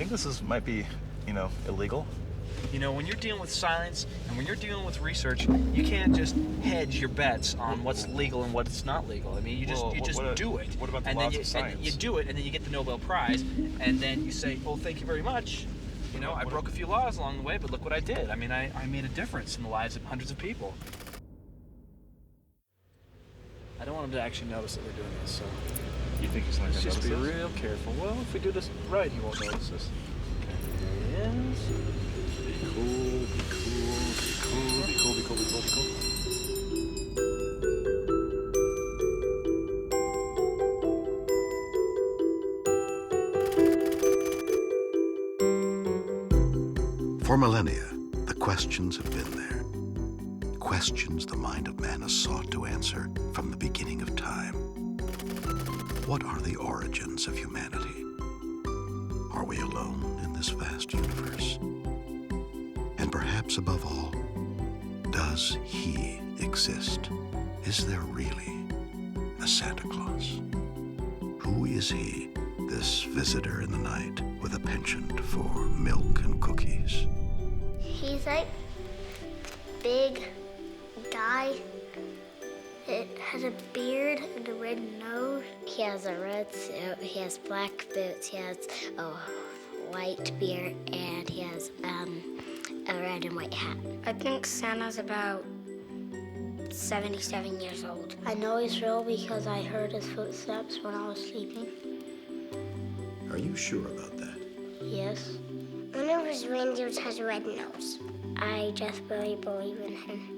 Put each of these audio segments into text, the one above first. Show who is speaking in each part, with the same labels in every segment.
Speaker 1: think might be, illegal?
Speaker 2: You know, when you're dealing with science and when you're dealing with research, you can't just hedge your bets on what's legal and what's not legal. I mean, you just do it.
Speaker 1: What about the
Speaker 2: and
Speaker 1: laws
Speaker 2: then
Speaker 1: of science?
Speaker 2: And you do it, and then you get the Nobel Prize, and then you say, "Oh, thank you very much." You know, I broke a few laws along the way, but look what I did. I mean, I made a difference in the lives of hundreds of people. I don't want him to actually notice that we're doing this, so...
Speaker 1: You think he's not going to
Speaker 2: Let's
Speaker 1: notice
Speaker 2: just be
Speaker 1: this?
Speaker 2: real careful. Well, if we do this right, he won't notice this. Okay, there he is.
Speaker 1: Be cool, be cool, be cool, be cool, be cool, be cool, be cool.
Speaker 3: For millennia, the questions have been there. Questions the mind of man has sought to answer from the beginning of time. What are the origins of humanity? Are we alone in this vast universe? And perhaps above all, does he exist? Is there really a Santa Claus? Who is he, this visitor in the night with a penchant for milk and cookies?
Speaker 4: He's like big guy. It has a beard and a red nose. He has a red suit, he has black boots, he has a white beard, and he has a red and white hat. I think Santa's about 77 years old. I know he's real because I heard his footsteps when I was sleeping.
Speaker 3: Are you sure about that?
Speaker 4: Yes. One of his reindeers has a red nose. I just really believe in him.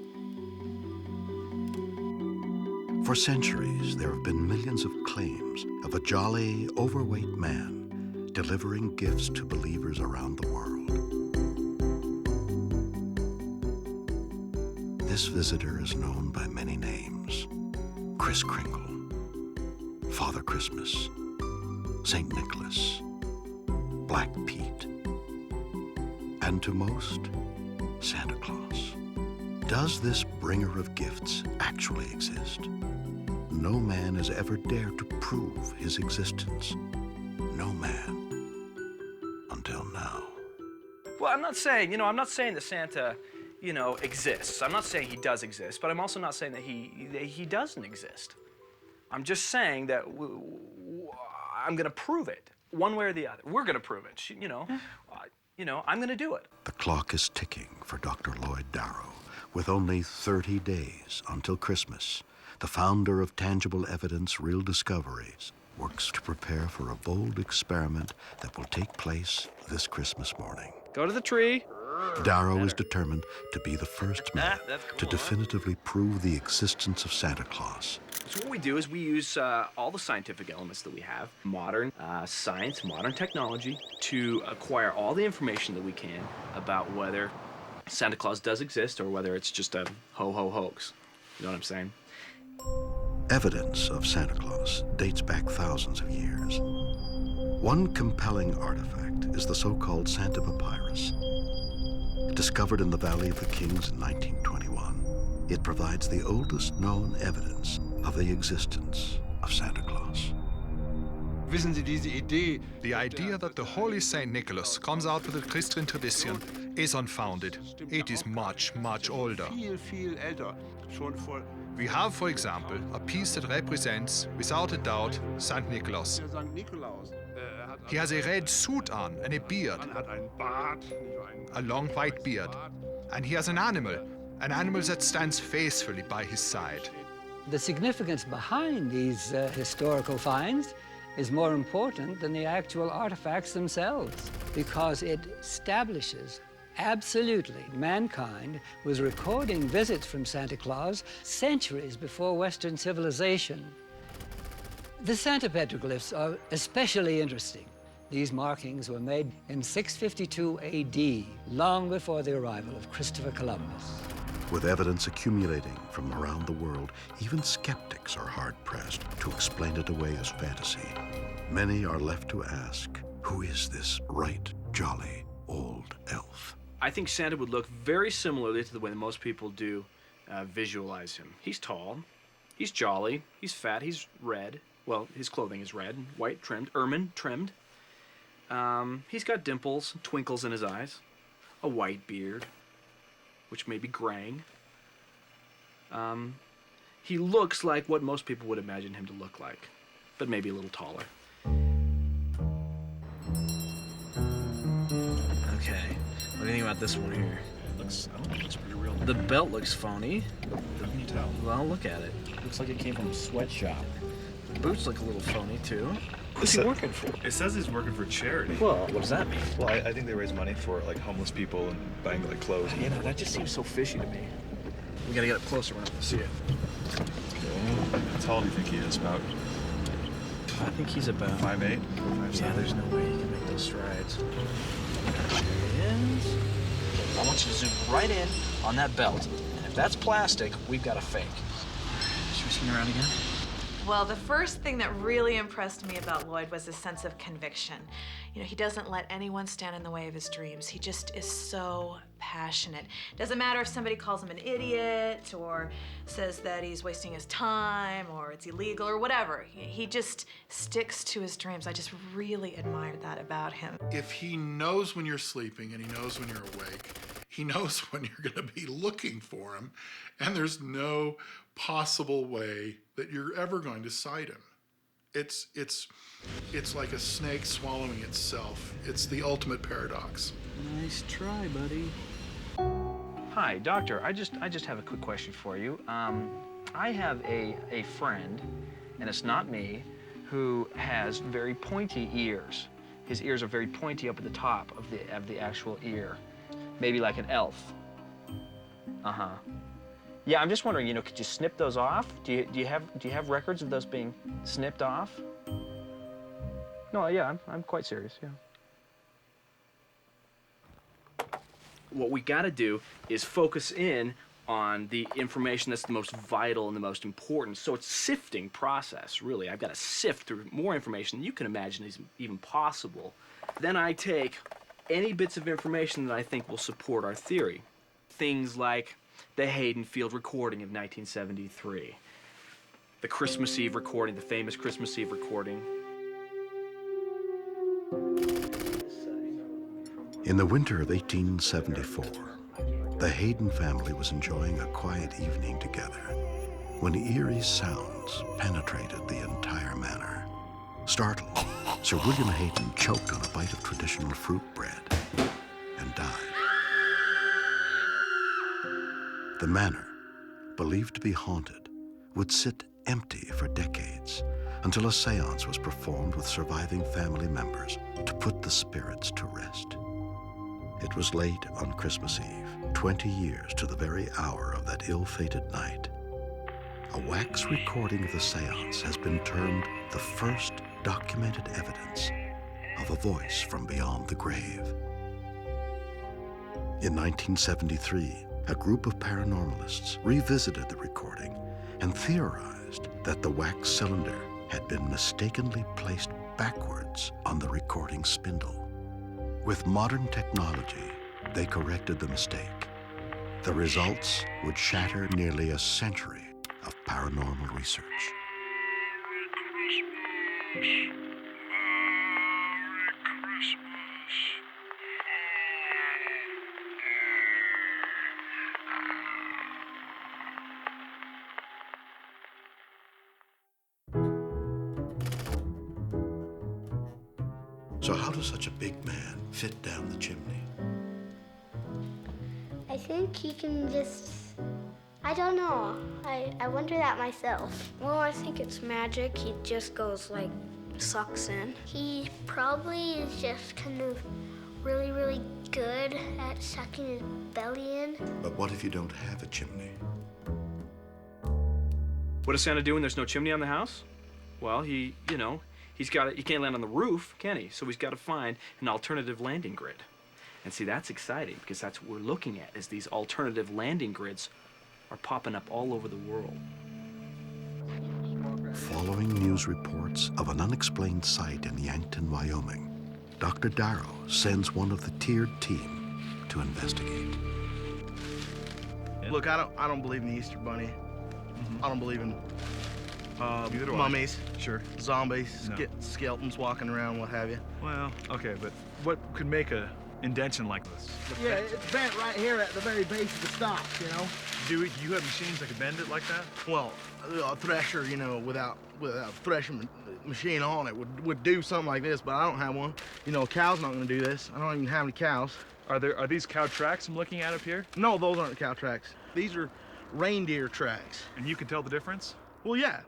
Speaker 3: For centuries, there have been millions of claims of a jolly, overweight man delivering gifts to believers around the world. This visitor is known by many names: Kris Kringle, Father Christmas, St. Nicholas, Black Pete, and to most, Santa Claus. Does this bringer of gifts actually exist? No man has ever dared to prove his existence. No man. Until now.
Speaker 2: Well, I'm not saying that Santa, exists. I'm not saying he does exist, but I'm also not saying that he doesn't exist. I'm just saying that I'm going to prove it, one way or the other. We're going to prove it. I'm going to do it.
Speaker 3: The clock is ticking for Dr. Lloyd Darrow. With only 30 days until Christmas, the founder of Tangible Evidence Real Discoveries works to prepare for a bold experiment that will take place this Christmas morning.
Speaker 2: Go to the tree.
Speaker 3: Darrow is determined to be the first man to definitively prove the existence of Santa Claus.
Speaker 2: So what we do is we use all the scientific elements that we have, modern science, modern technology, to acquire all the information that we can about whether Santa Claus does exist or whether it's just a ho-ho hoax. You know what I'm saying?
Speaker 3: Evidence of Santa Claus dates back thousands of years. One compelling artifact is the so-called Santa Papyrus. Discovered in the Valley of the Kings in 1921, it provides the oldest known evidence of the existence of Santa Claus.
Speaker 5: The idea that the Holy Saint Nicholas comes out of the Christian tradition is unfounded. It is much, much older. We have, for example, a piece that represents, without a doubt, Saint Nicholas. He has a red suit on and a beard, a long white beard, and he has an animal that stands faithfully by his side.
Speaker 6: The significance behind these historical finds is more important than the actual artifacts themselves, because it establishes absolutely mankind was recording visits from Santa Claus centuries before Western civilization. The Santa petroglyphs are especially interesting. These markings were made in 652 AD, long before the arrival of Christopher Columbus.
Speaker 3: With evidence accumulating from around the world, even skeptics are hard-pressed to explain it away as fantasy. Many are left to ask, who is this right jolly old elf?
Speaker 2: I think Santa would look very similarly to the way that most people do visualize him. He's tall, he's jolly, he's fat, he's red. Well, his clothing is red, white trimmed, ermine trimmed. He's got dimples, twinkles in his eyes, a white beard, which may be graying. He looks like what most people would imagine him to look like, but maybe a little taller. Okay, what do you think about this one here?
Speaker 1: I don't think it looks pretty real.
Speaker 2: The belt looks phony.
Speaker 1: How can you tell?
Speaker 2: Well, look at it.
Speaker 1: Looks like it came from a sweatshop.
Speaker 2: The boots look a little phony, too. Who's he working for?
Speaker 7: It says he's working for charity.
Speaker 2: Well, what does that mean?
Speaker 7: Well, I think they raise money for like homeless people and buying like clothes.
Speaker 2: You know, that just seems so fishy to me. We gotta get up closer when I see it.
Speaker 7: How tall do you think he is? About
Speaker 2: I think he's about
Speaker 7: 5'8", 5'7"?
Speaker 2: Yeah, there's no way he can make those strides. There he is. I want you to zoom right in on that belt. And if that's plastic, we've got a fake. Should we swing around again?
Speaker 8: Well, the first thing that really impressed me about Lloyd was his sense of conviction. You know, he doesn't let anyone stand in the way of his dreams. He just is so passionate. Doesn't matter if somebody calls him an idiot or says that he's wasting his time or it's illegal or whatever. He just sticks to his dreams. I just really admired that about him.
Speaker 9: If he knows when you're sleeping and he knows when you're awake, he knows when you're going to be looking for him, and there's no possible way that you're ever going to sight him. It's like a snake swallowing itself. It's the ultimate paradox.
Speaker 2: Nice try, buddy. Hi, doctor. I just have a quick question for you. I have a friend, and it's not me, who has very pointy ears. His ears are very pointy up at the top of the actual ear, maybe like an elf. Uh-huh. Yeah, I'm just wondering, you know, could you snip those off? Do you have records of those being snipped off? No, yeah, I'm quite serious, yeah. What we gotta do is focus in on the information that's the most vital and the most important. So it's a sifting process, really. I've gotta sift through more information than you can imagine is even possible. Then I take any bits of information that I think will support our theory. Things like the Haydenfield recording of 1973, the Christmas Eve recording, the famous Christmas Eve recording.
Speaker 3: In the winter of 1874, the Hayden family was enjoying a quiet evening together when eerie sounds penetrated the entire manor. Startled, Sir William Hayden choked on a bite of traditional fruit bread and died. The manor, believed to be haunted, would sit empty for decades until a seance was performed with surviving family members to put the spirits to rest. It was late on Christmas Eve, 20 years to the very hour of that ill-fated night. A wax recording of the seance has been termed the first documented evidence of a voice from beyond the grave. In 1973, a group of paranormalists revisited the recording and theorized that the wax cylinder had been mistakenly placed backwards on the recording spindle. With modern technology, they corrected the mistake. The results would shatter nearly a century of paranormal research. So how does such a big man fit down the chimney?
Speaker 4: I think he can just, I don't know. I wonder that myself.
Speaker 10: Well, I think it's magic. He just goes like, sucks in.
Speaker 4: He probably is just kind of really, really good at sucking his belly in.
Speaker 3: But what if you don't have a chimney?
Speaker 2: What does Santa do when there's no chimney on the house? Well, he can't land on the roof, can he? So he's got to find an alternative landing grid. And see, that's exciting because that's what we're looking at, is these alternative landing grids are popping up all over the world.
Speaker 3: Following news reports of an unexplained sight in Yankton, Wyoming, Dr. Darrow sends one of the tiered team to investigate.
Speaker 11: Look, I don't believe in the Easter Bunny. I don't believe in
Speaker 7: Neither do I.
Speaker 11: Mummies,
Speaker 7: Sure.
Speaker 11: zombies,
Speaker 7: No.
Speaker 11: skeletons walking around, what have you.
Speaker 7: Well, okay, but what could make a indention like this?
Speaker 11: Yeah, it's bent right here at the very base of the stalk, you know?
Speaker 7: Do you have machines that could bend it like that?
Speaker 11: Well, a thresher, you know, without a threshing machine on it would do something like this, but I don't have one. You know, a cow's not gonna do this. I don't even have any cows.
Speaker 7: Are these cow tracks I'm looking at up here?
Speaker 11: No, those aren't cow tracks. These are reindeer tracks.
Speaker 7: And you can tell the difference?
Speaker 11: Well, yeah.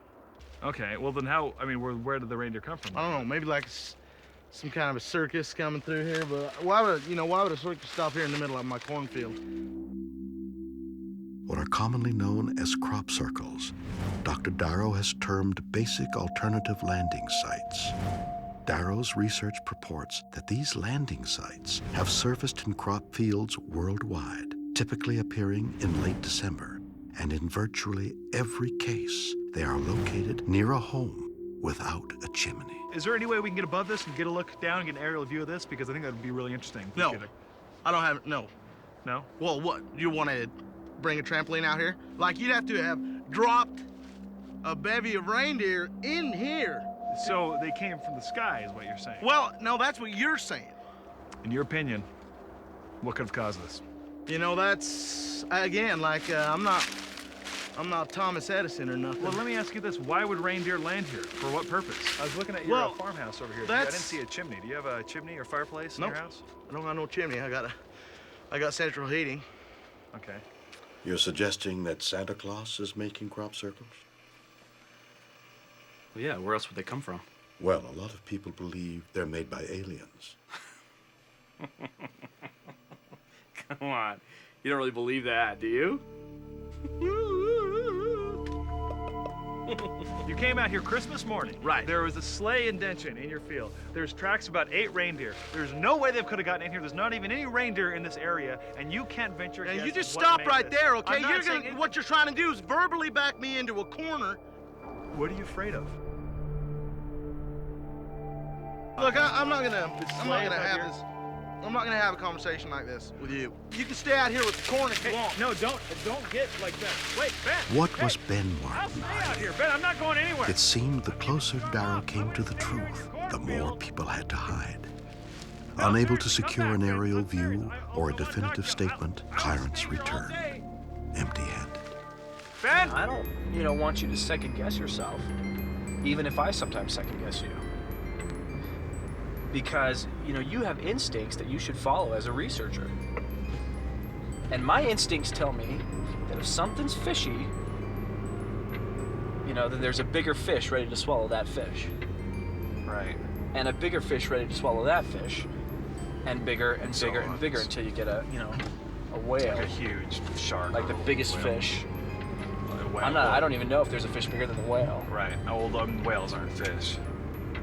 Speaker 7: Okay, well then how, I mean, where did the reindeer come from?
Speaker 11: I don't know, maybe like some kind of a circus coming through here, but why would a circus stop here in the middle of my cornfield?
Speaker 3: What are commonly known as crop circles, Dr. Darrow has termed basic alternative landing sites. Darrow's research purports that these landing sites have surfaced in crop fields worldwide, typically appearing in late December, and in virtually every case, they are located near a home without a chimney.
Speaker 7: Is there any way we can get above this and get a look down and get an aerial view of this? Because I think that would be really interesting.
Speaker 11: No, I don't have, no.
Speaker 7: No?
Speaker 11: Well, what, you want to bring a trampoline out here? Like, you'd have to have dropped a bevy of reindeer in here.
Speaker 7: So they came from the sky is what you're saying?
Speaker 11: Well, no, that's what you're saying.
Speaker 7: In your opinion, what could have caused this?
Speaker 11: You know, that's, again, like, I'm not Thomas Edison or nothing.
Speaker 7: Well, let me ask you this. Why would reindeer land here? For what purpose? I was looking at your farmhouse over here. I didn't see a chimney. Do you have a chimney or fireplace in your house?
Speaker 11: I don't got no chimney. I got central heating.
Speaker 7: Okay.
Speaker 3: You're suggesting that Santa Claus is making crop circles?
Speaker 2: Well, yeah, where else would they come from?
Speaker 3: Well, a lot of people believe they're made by aliens.
Speaker 2: Come on. You don't really believe that, do you?
Speaker 7: You came out here Christmas morning.
Speaker 11: Right.
Speaker 7: There was a sleigh indention in your field. There's tracks of about 8 reindeer. There's no way they could have gotten in here. There's not even any reindeer in this area, and you can't venture.
Speaker 11: And
Speaker 7: guess
Speaker 11: you just
Speaker 7: what
Speaker 11: stop
Speaker 7: made
Speaker 11: right
Speaker 7: this.
Speaker 11: there, okay?
Speaker 7: I'm not saying
Speaker 11: What you're trying to do is verbally back me into a corner.
Speaker 7: What are you afraid of?
Speaker 11: Look, I'm not gonna have a conversation like this with you. You can stay out here with the corn if you want.
Speaker 7: No, don't get like that. Wait, Ben.
Speaker 3: What was Ben
Speaker 7: I'll
Speaker 3: Martin
Speaker 7: stay out
Speaker 3: hiding?
Speaker 7: here, Ben. I'm not going anywhere.
Speaker 3: It seemed the closer Darrow came to the truth, the more people had to hide. Unable to secure an aerial view or a definitive statement, Clarence returned, empty-handed.
Speaker 7: Ben!
Speaker 2: I don't, want you to second guess yourself, even if I sometimes second guess you. Because, you have instincts that you should follow as a researcher. And my instincts tell me that if something's fishy, then there's a bigger fish ready to swallow that fish.
Speaker 7: Right.
Speaker 2: And a bigger fish ready to swallow that fish. And bigger and
Speaker 7: So
Speaker 2: bigger and bigger until you get a whale.
Speaker 7: It's like a huge shark.
Speaker 2: Like the biggest
Speaker 7: whale.
Speaker 2: fish.
Speaker 7: Whale.
Speaker 2: I don't even know if there's a fish bigger than the whale.
Speaker 7: Right. Well, whales aren't fish.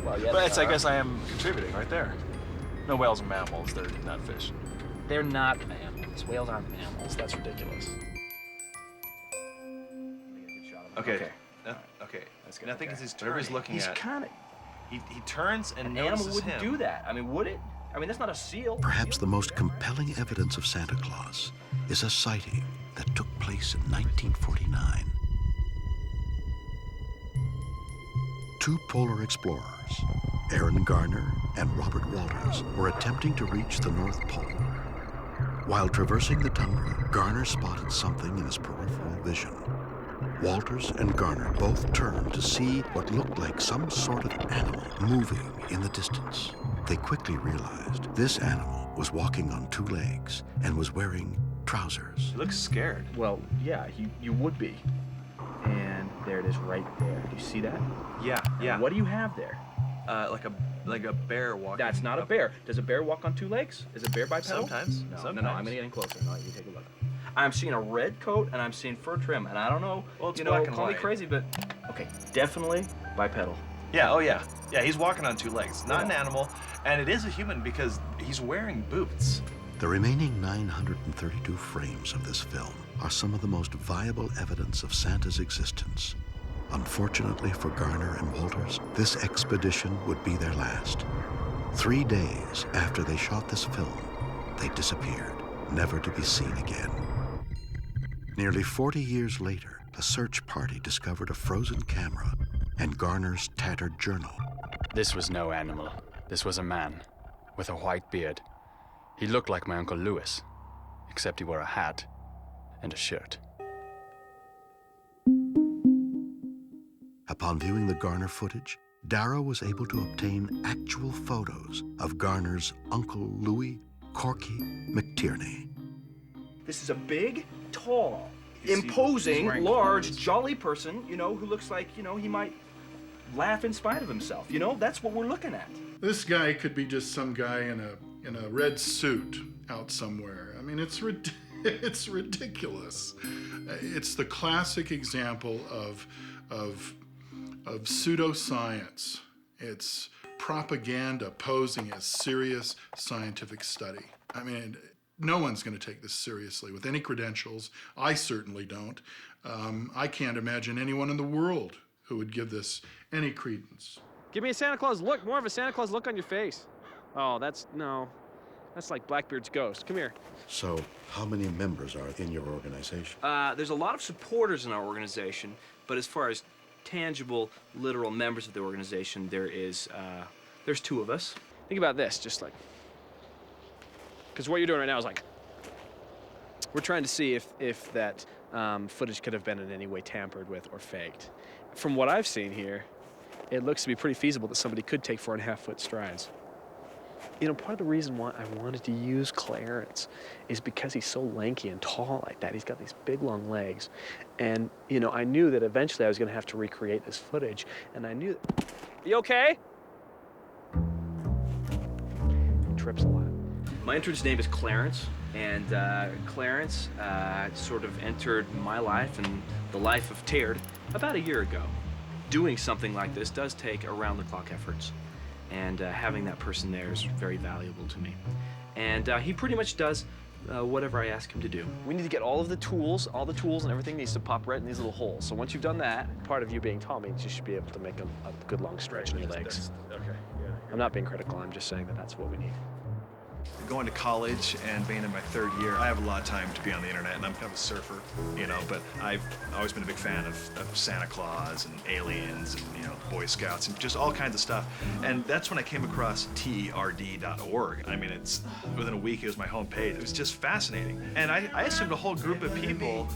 Speaker 2: Well, yeah,
Speaker 7: But I guess I am contributing right there. No, whales are mammals. They're not fish.
Speaker 2: They're not mammals. Whales aren't mammals. That's ridiculous.
Speaker 1: Okay.
Speaker 2: Okay.
Speaker 1: That's good. And I think it's his turn.
Speaker 7: Whatever he's looking
Speaker 2: He's
Speaker 7: at.
Speaker 2: kind of...
Speaker 1: He turns and
Speaker 2: An animal
Speaker 1: notices
Speaker 2: wouldn't
Speaker 1: him.
Speaker 2: do that. I mean, would it? I mean, that's not a seal.
Speaker 3: Perhaps the most compelling evidence of Santa Claus is a sighting that took place in 1949. Two polar explorers, Aaron Garner and Robert Walters, were attempting to reach the North Pole. While traversing the tundra, Garner spotted something in his peripheral vision. Walters and Garner both turned to see what looked like some sort of animal moving in the distance. They quickly realized this animal was walking on 2 legs and was wearing trousers.
Speaker 1: He looks scared.
Speaker 2: Well, yeah, you would be. And there it is right there. Do you see that?
Speaker 1: Yeah, yeah.
Speaker 2: And what do you have there?
Speaker 1: Like a bear walking.
Speaker 2: That's not a bear. Does a bear walk on 2 legs? Is a bear bipedal?
Speaker 1: Sometimes.
Speaker 2: No,
Speaker 1: Sometimes.
Speaker 2: no, I'm gonna get in closer. No, you take a look. I'm seeing a red coat and I'm seeing fur trim, and I don't know.
Speaker 1: Well, it's black and
Speaker 2: call me
Speaker 1: white.
Speaker 2: crazy, but okay, definitely bipedal.
Speaker 1: Yeah, oh yeah. Yeah, he's walking on 2 legs. Not an animal, and it is a human because he's wearing boots.
Speaker 3: The remaining 932 frames of this film are some of the most viable evidence of Santa's existence. Unfortunately for Garner and Walters, this expedition would be their last. 3 days after they shot this film, they disappeared, never to be seen again. Nearly 40 years later, a search party discovered a frozen camera and Garner's tattered journal.
Speaker 12: This was no animal. This was a man with a white beard. He looked like my Uncle Louis, except he wore a hat and a shirt.
Speaker 3: Upon viewing the Garner footage, Darrow was able to obtain actual photos of Garner's Uncle Louis Corky McTierney.
Speaker 2: This is a big, tall, imposing, large, jolly person, you know, who looks like, you know, he might laugh in spite of himself. You know, that's what we're looking at.
Speaker 9: This guy could be just some guy in a red suit out somewhere. I mean, it's ridiculous. It's the classic example of pseudoscience. It's propaganda posing as serious scientific study. I mean, no one's going to take this seriously with any credentials. I certainly don't. I can't imagine anyone in the world who would give this any credence.
Speaker 13: Give me a Santa Claus look, more of a Santa Claus look on your face. Oh, that's like Blackbeard's ghost. Come here.
Speaker 3: So, how many members are in your organization?
Speaker 2: There's a lot of supporters in our organization, but as far as tangible, literal members of the organization, there's 2 of us.
Speaker 13: Think about this, just like, because what you're doing right now is like, we're trying to see if that footage could have been in any way tampered with or faked. From what I've seen here, it looks to be pretty feasible that somebody could take 4.5-foot strides. You know, part of the reason why I wanted to use Clarence is because he's so lanky and tall like that. He's got these big, long legs. And, you know, I knew that eventually I was going to have to recreate this footage. And I knew that... You okay? He trips a lot.
Speaker 2: My intern's name is Clarence, and Clarence sort of entered my life and the life of Taird about a year ago. Doing something like this does take around-the-clock efforts. And having that person there is very valuable to me. And he pretty much does whatever I ask him to do.
Speaker 13: We need to get all the tools and everything needs to pop right in these little holes. So once you've done that, part of you being tall means you should be able to make a good long stretch in your legs.
Speaker 7: Okay, yeah.
Speaker 13: I'm not being critical, I'm just saying that that's what we need.
Speaker 1: Going to college and being in my 3rd year, I have a lot of time to be on the internet, and I'm kind of a surfer, you know, but I've always been a big fan of Santa Claus and aliens and, you know, Boy Scouts and just all kinds of stuff. And that's when I came across terd.org. I mean, it's within a week, it was my homepage. It was just fascinating. And I assumed a whole group of people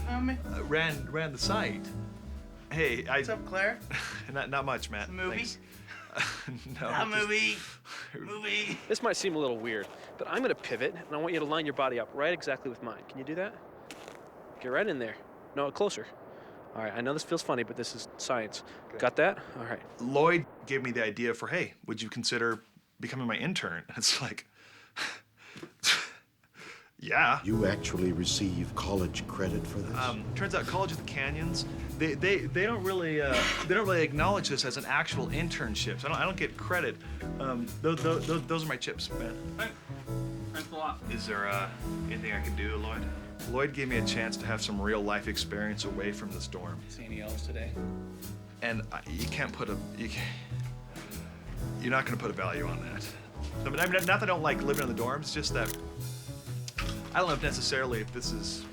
Speaker 1: ran the site. Hey,
Speaker 14: What's up, Claire?
Speaker 1: Not much, Matt.
Speaker 14: Movie?
Speaker 1: Thanks. No,
Speaker 14: A movie. Movie.
Speaker 13: This might seem a little weird, but I'm gonna pivot, and I want you to line your body up right exactly with mine. Can you do that? Get right in there. No, closer. All right, I know this feels funny, but this is science. Okay. Got that? All right.
Speaker 1: Lloyd gave me the idea for, hey, would you consider becoming my intern? It's like, yeah.
Speaker 3: You actually receive college credit for this?
Speaker 1: Turns out College of the Canyons, they don't really acknowledge this as an actual internship. So I don't get credit. Those are my chips, man.
Speaker 2: Thanks a lot.
Speaker 1: Is there anything I can do, Lloyd? Lloyd gave me a chance to have some real life experience away from the storm.
Speaker 2: See any elves today?
Speaker 1: And you can't put you're not going to put a value on that. I mean, not that I don't like living in the dorms, just that I don't know if necessarily if this is.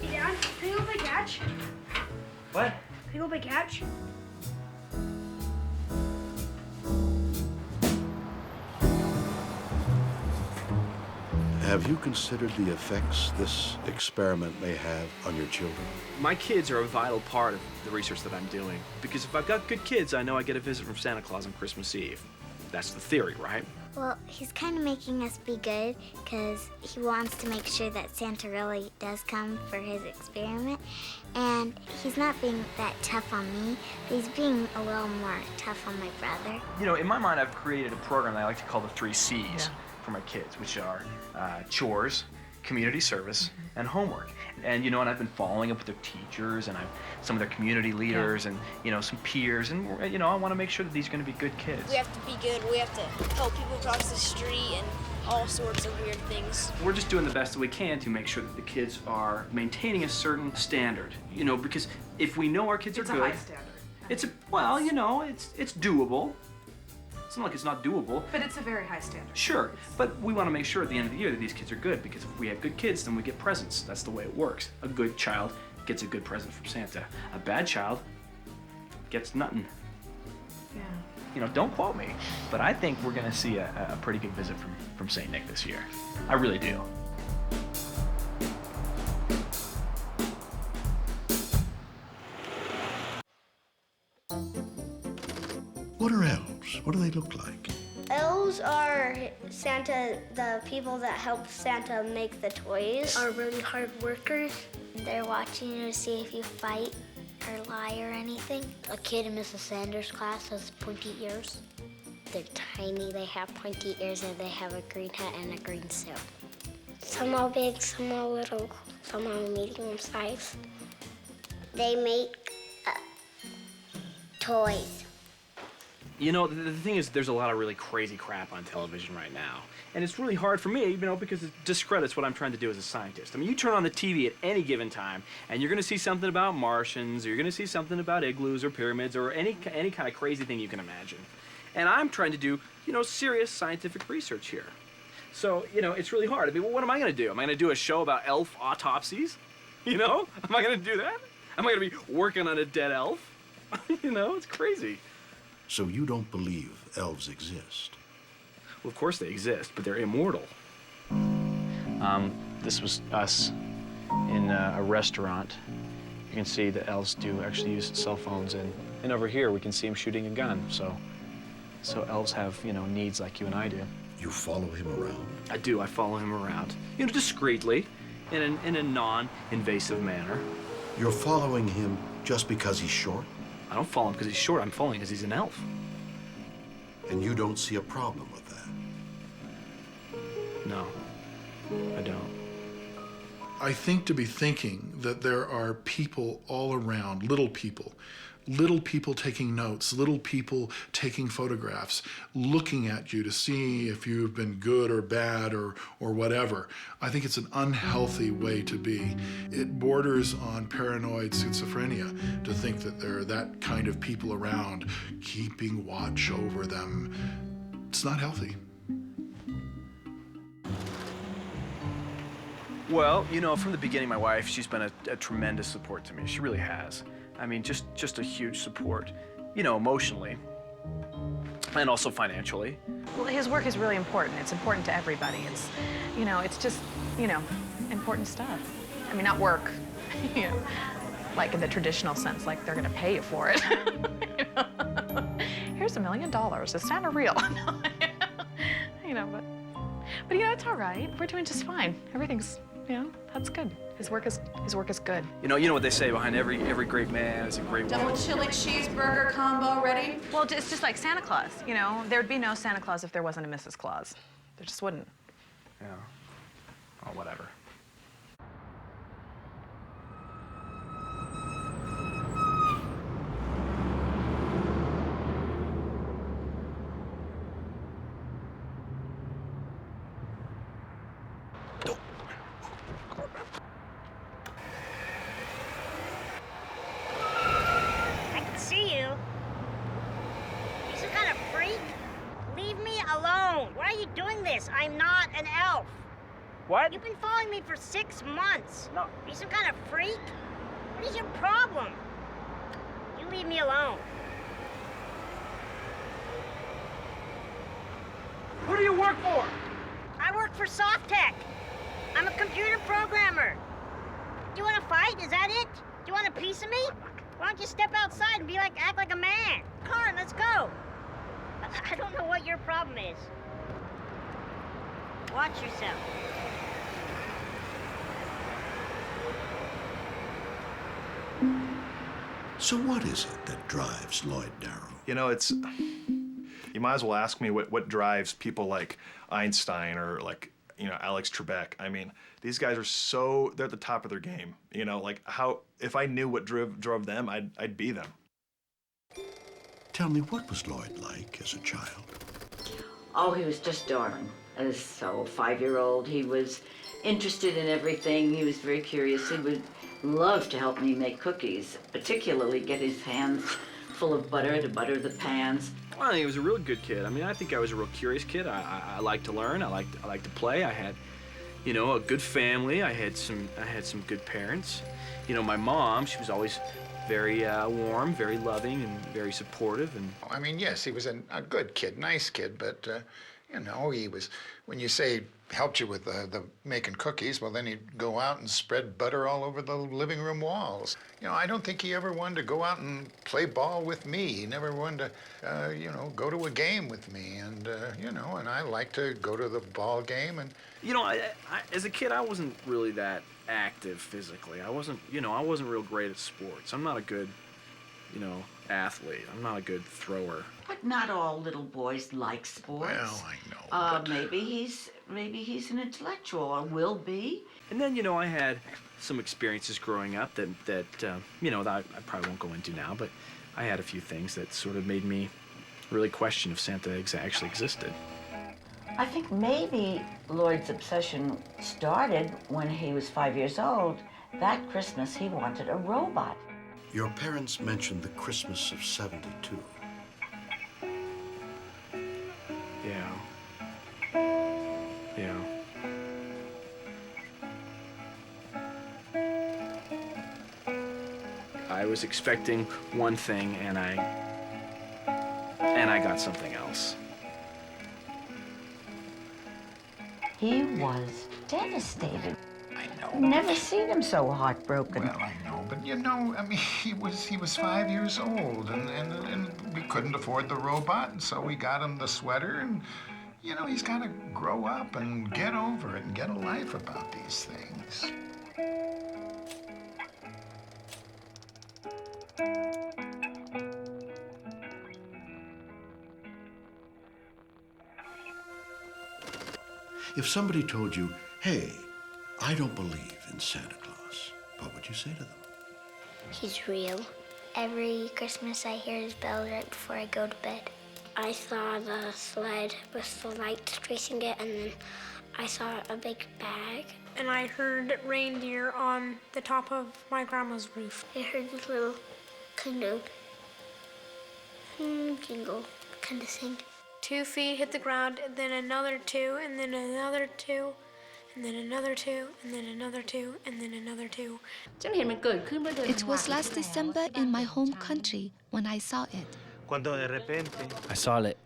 Speaker 10: Hey, Dad, can you go play catch?
Speaker 2: What?
Speaker 10: Can you go play catch?
Speaker 3: Have you considered the effects this experiment may have on your children?
Speaker 2: My kids are a vital part of the research that I'm doing. Because if I've got good kids, I know I get a visit from Santa Claus on Christmas Eve. That's the theory, right?
Speaker 4: Well, he's kind of making us be good because he wants to make sure that Santa really does come for his experiment. And he's not being that tough on me, but he's being a little more tough on my brother.
Speaker 2: You know, in my mind, I've created a program that I like to call the 3 C's for my kids, which are chores, community service, and homework. And you know, and I've been following up with their teachers and some of their community leaders and you know, some peers, and you know, I want to make sure that these are going to be good kids.
Speaker 10: We have to be good. We have to help people cross the street and all sorts of weird things.
Speaker 2: We're just doing the best that we can to make sure that the kids are maintaining a certain standard. You know, because if we know our kids are good,
Speaker 8: it's a high standard.
Speaker 2: It's a well, you know, it's doable. It's not like it's not doable.
Speaker 8: But it's a very high standard.
Speaker 2: Sure, but we want to make sure at the end of the year that these kids are good, because if we have good kids, then we get presents. That's the way it works. A good child gets a good present from Santa. A bad child gets nothing. You know, don't quote me, but I think we're gonna see a pretty good visit from St. Nick this year. I really do.
Speaker 3: What are elves? What do they look like?
Speaker 4: Elves are Santa, the people that help Santa make the toys. Are really hard workers. They're watching you to see if you fight or lie or anything. A kid in Mrs. Sanders' class has pointy ears. They're tiny, they have pointy ears, and they have a green hat and a green suit. Some are big, some are little, some are medium size. They make toys.
Speaker 2: You know, the thing is, there's a lot of really crazy crap on television right now. And it's really hard for me, you know, because it discredits what I'm trying to do as a scientist. I mean, you turn on the TV at any given time, and you're going to see something about Martians, or you're going to see something about igloos or pyramids, or any kind of crazy thing you can imagine. And I'm trying to do, you know, serious scientific research here. So, you know, it's really hard. I mean, what am I going to do? Am I going to do a show about elf autopsies? You know? Am I going to do that? Am I going to be working on a dead elf? You know, it's crazy.
Speaker 3: So you don't believe elves exist?
Speaker 2: Well, of course they exist, but they're immortal. This was us in a restaurant. You can see the elves do actually use cell phones, and over here we can see them shooting a gun. So elves have, you know, needs like you and I do.
Speaker 3: You follow him around?
Speaker 2: I do. I follow him around, you know, discreetly, in a non-invasive manner.
Speaker 3: You're following him just because he's short?
Speaker 2: I don't follow him because he's short. I'm following because he's an elf.
Speaker 3: And you don't see a problem with that?
Speaker 2: No, I don't.
Speaker 9: I think to be thinking that there are people all around, little people taking notes, little people taking photographs, looking at you to see if you've been good or bad or whatever. I think it's an unhealthy way to be. It borders on paranoid schizophrenia to think that there are that kind of people around keeping watch over them. It's not healthy.
Speaker 2: Well, you know, from the beginning, my wife, she's been a tremendous support to me. She really has. I mean, just a huge support, you know, emotionally and also financially.
Speaker 8: Well, his work is really important. It's important to everybody. It's, you know, it's just, you know, important stuff. I mean, not work, you know, like in the traditional sense, like they're gonna pay you for it. You know? Here's $1 million. Is Santa real? You know, but you know, it's all right. We're doing just fine. Everything's, you know, that's good. His work is good.
Speaker 2: You know what they say, behind every great man is a great woman.
Speaker 8: Double chili cheeseburger combo ready? Well, it's just like Santa Claus, you know? There'd be no Santa Claus if there wasn't a Mrs. Claus. There just wouldn't.
Speaker 2: Yeah. Oh, whatever.
Speaker 15: I'm not an elf.
Speaker 2: What?
Speaker 15: You've been following me for 6 months.
Speaker 2: No.
Speaker 15: Are you some kind of freak? What is your problem? You leave me alone.
Speaker 2: Who do you work for?
Speaker 15: I work for Softtech. I'm a computer programmer. Do you want to fight? Is that it? Do you want a piece of me? Why don't you step outside and act like a man? Come on, let's go. I don't know what your problem is. Watch yourself.
Speaker 3: So what is it that drives Lloyd Darrow?
Speaker 1: You know, you might as well ask me what drives people like Einstein or like, you know, Alex Trebek. I mean, these guys are they're at the top of their game. You know, like if I knew what drove them, I'd be them.
Speaker 3: Tell me, what was Lloyd like as a child?
Speaker 16: Oh, he was just darling. As a 5-year-old, he was interested in everything. He was very curious. He would love to help me make cookies, particularly get his hands full of butter to butter the pans.
Speaker 2: Well, he was a real good kid. I mean, I think I was a real curious kid. I liked to learn. I liked to play. I had, you know, a good family. I had some good parents. You know, my mom, she was always very warm, very loving, and very supportive. And
Speaker 17: I mean, yes, he was a good kid, nice kid, but you know, he was, when you say helped you with the making cookies, well, then he'd go out and spread butter all over the living room walls. You know, I don't think he ever wanted to go out and play ball with me. He never wanted to, you know, go to a game with me. And, you know, and I like to go to the ball game. And
Speaker 2: you know, as a kid, I wasn't really that active physically. I wasn't real great at sports. I'm not a good, you know, athlete. I'm not a good thrower.
Speaker 16: But not all little boys like sports.
Speaker 17: Well, I know.
Speaker 16: Maybe he's an intellectual, or will be.
Speaker 2: And then, you know, I had some experiences growing up that you know, that I probably won't go into now, but I had a few things that sort of made me really question if Santa actually existed.
Speaker 16: I think maybe Lloyd's obsession started when he was 5 years old. That Christmas, he wanted a robot.
Speaker 3: Your parents mentioned the Christmas of '72.
Speaker 2: Yeah. I was expecting one thing, and I got something else.
Speaker 16: He was devastated.
Speaker 17: I know.
Speaker 16: Never seen him so heartbroken.
Speaker 17: Well, I know, but you know, I mean, he was 5 years old, and we couldn't afford the robot, and so we got him the sweater, and you know, he's got to grow up and get over it and get a life about these things.
Speaker 3: If somebody told you, hey, I don't believe in Santa Claus, what would you say to them?
Speaker 4: He's real. Every Christmas I hear his bell right before I go to bed. I saw the sled with the lights tracing it, and then I saw a big bag.
Speaker 18: And I heard reindeer on the top of my grandma's roof.
Speaker 4: I heard this little kind of jingle kind of thing.
Speaker 18: 2 feet hit the ground, and then another 2, and then another 2, and then another 2, and then another 2, and then another 2.
Speaker 19: It was last December in my home country when I saw it.
Speaker 12: I saw it,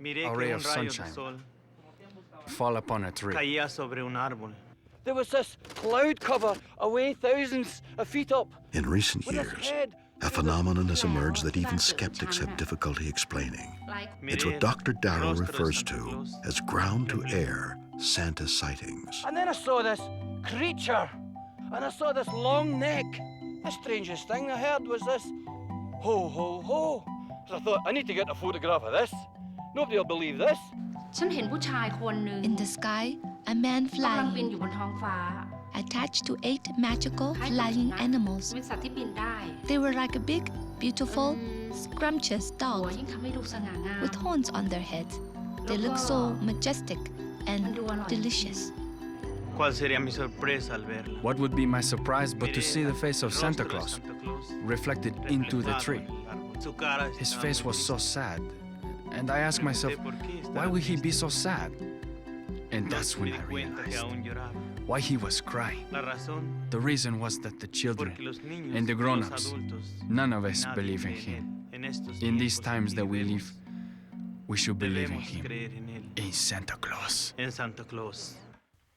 Speaker 12: a ray of sunshine, fall upon a tree.
Speaker 6: There was this cloud cover away thousands of feet up.
Speaker 3: In recent years, a phenomenon has emerged that even skeptics have difficulty explaining. It's what Dr. Darrow refers to as ground-to-air Santa sightings.
Speaker 6: And then I saw this creature, and I saw this long neck. The strangest thing I heard was this, ho, ho, ho. So I thought, I need to get a photograph of this. Nobody will believe this.
Speaker 19: In the sky, a man flying, attached to 8 magical flying animals. They were like a big, beautiful, scrumptious dog with horns on their heads. They looked so majestic and delicious.
Speaker 12: What would be my surprise but to see the face of Santa Claus reflected into the tree? His face was so sad, and I asked myself, why would he be so sad? And that's when I realized why he was crying. The reason was that the children and the grown-ups, none of us believe in him. In these times that we live, we should believe in him, in Santa Claus.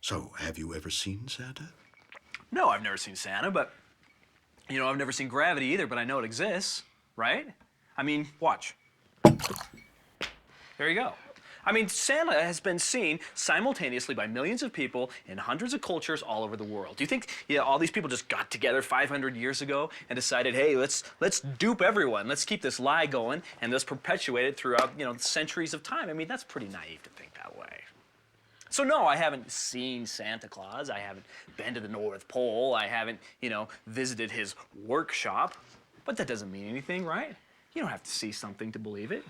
Speaker 3: So, have you ever seen Santa?
Speaker 2: No, I've never seen Santa, but, you know, I've never seen gravity either, but I know it exists, right? I mean, watch. There you go. I mean, Santa has been seen simultaneously by millions of people in hundreds of cultures all over the world. Do you think all these people just got together 500 years ago and decided, hey, let's dupe everyone, let's keep this lie going, and let's perpetuate it throughout, you know, centuries of time? I mean, that's pretty naive to think that way. So no, I haven't seen Santa Claus. I haven't been to the North Pole. I haven't, you know, visited his workshop. But that doesn't mean anything, right? You don't have to see something to believe it.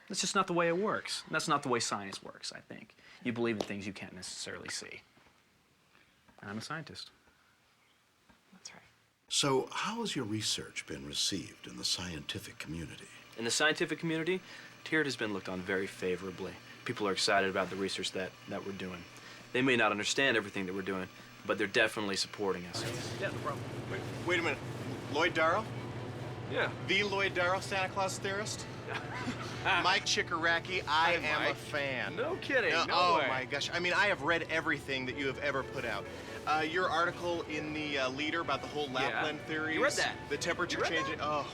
Speaker 2: That's just not the way it works. And that's not the way science works, I think. You believe in things you can't necessarily see. And I'm a scientist.
Speaker 8: That's right.
Speaker 3: So, how has your research been received in the scientific community?
Speaker 2: In the scientific community, TIRT has been looked on very favorably. People are excited about the research that we're doing. They may not understand everything that we're doing, but they're definitely supporting us.
Speaker 20: Yeah, no problem. Wait a minute. Lloyd Darrow?
Speaker 2: Yeah.
Speaker 20: The Lloyd Darrow Santa Claus theorist? Mike Chikaracki, I am a fan.
Speaker 2: No kidding, no
Speaker 20: oh
Speaker 2: way.
Speaker 20: my gosh. I mean, I have read everything that you have ever put out. Your article in the Leader about the whole Lapland theories.
Speaker 2: You read that?
Speaker 20: The temperature
Speaker 2: You read
Speaker 20: changing.
Speaker 2: that?
Speaker 20: Oh.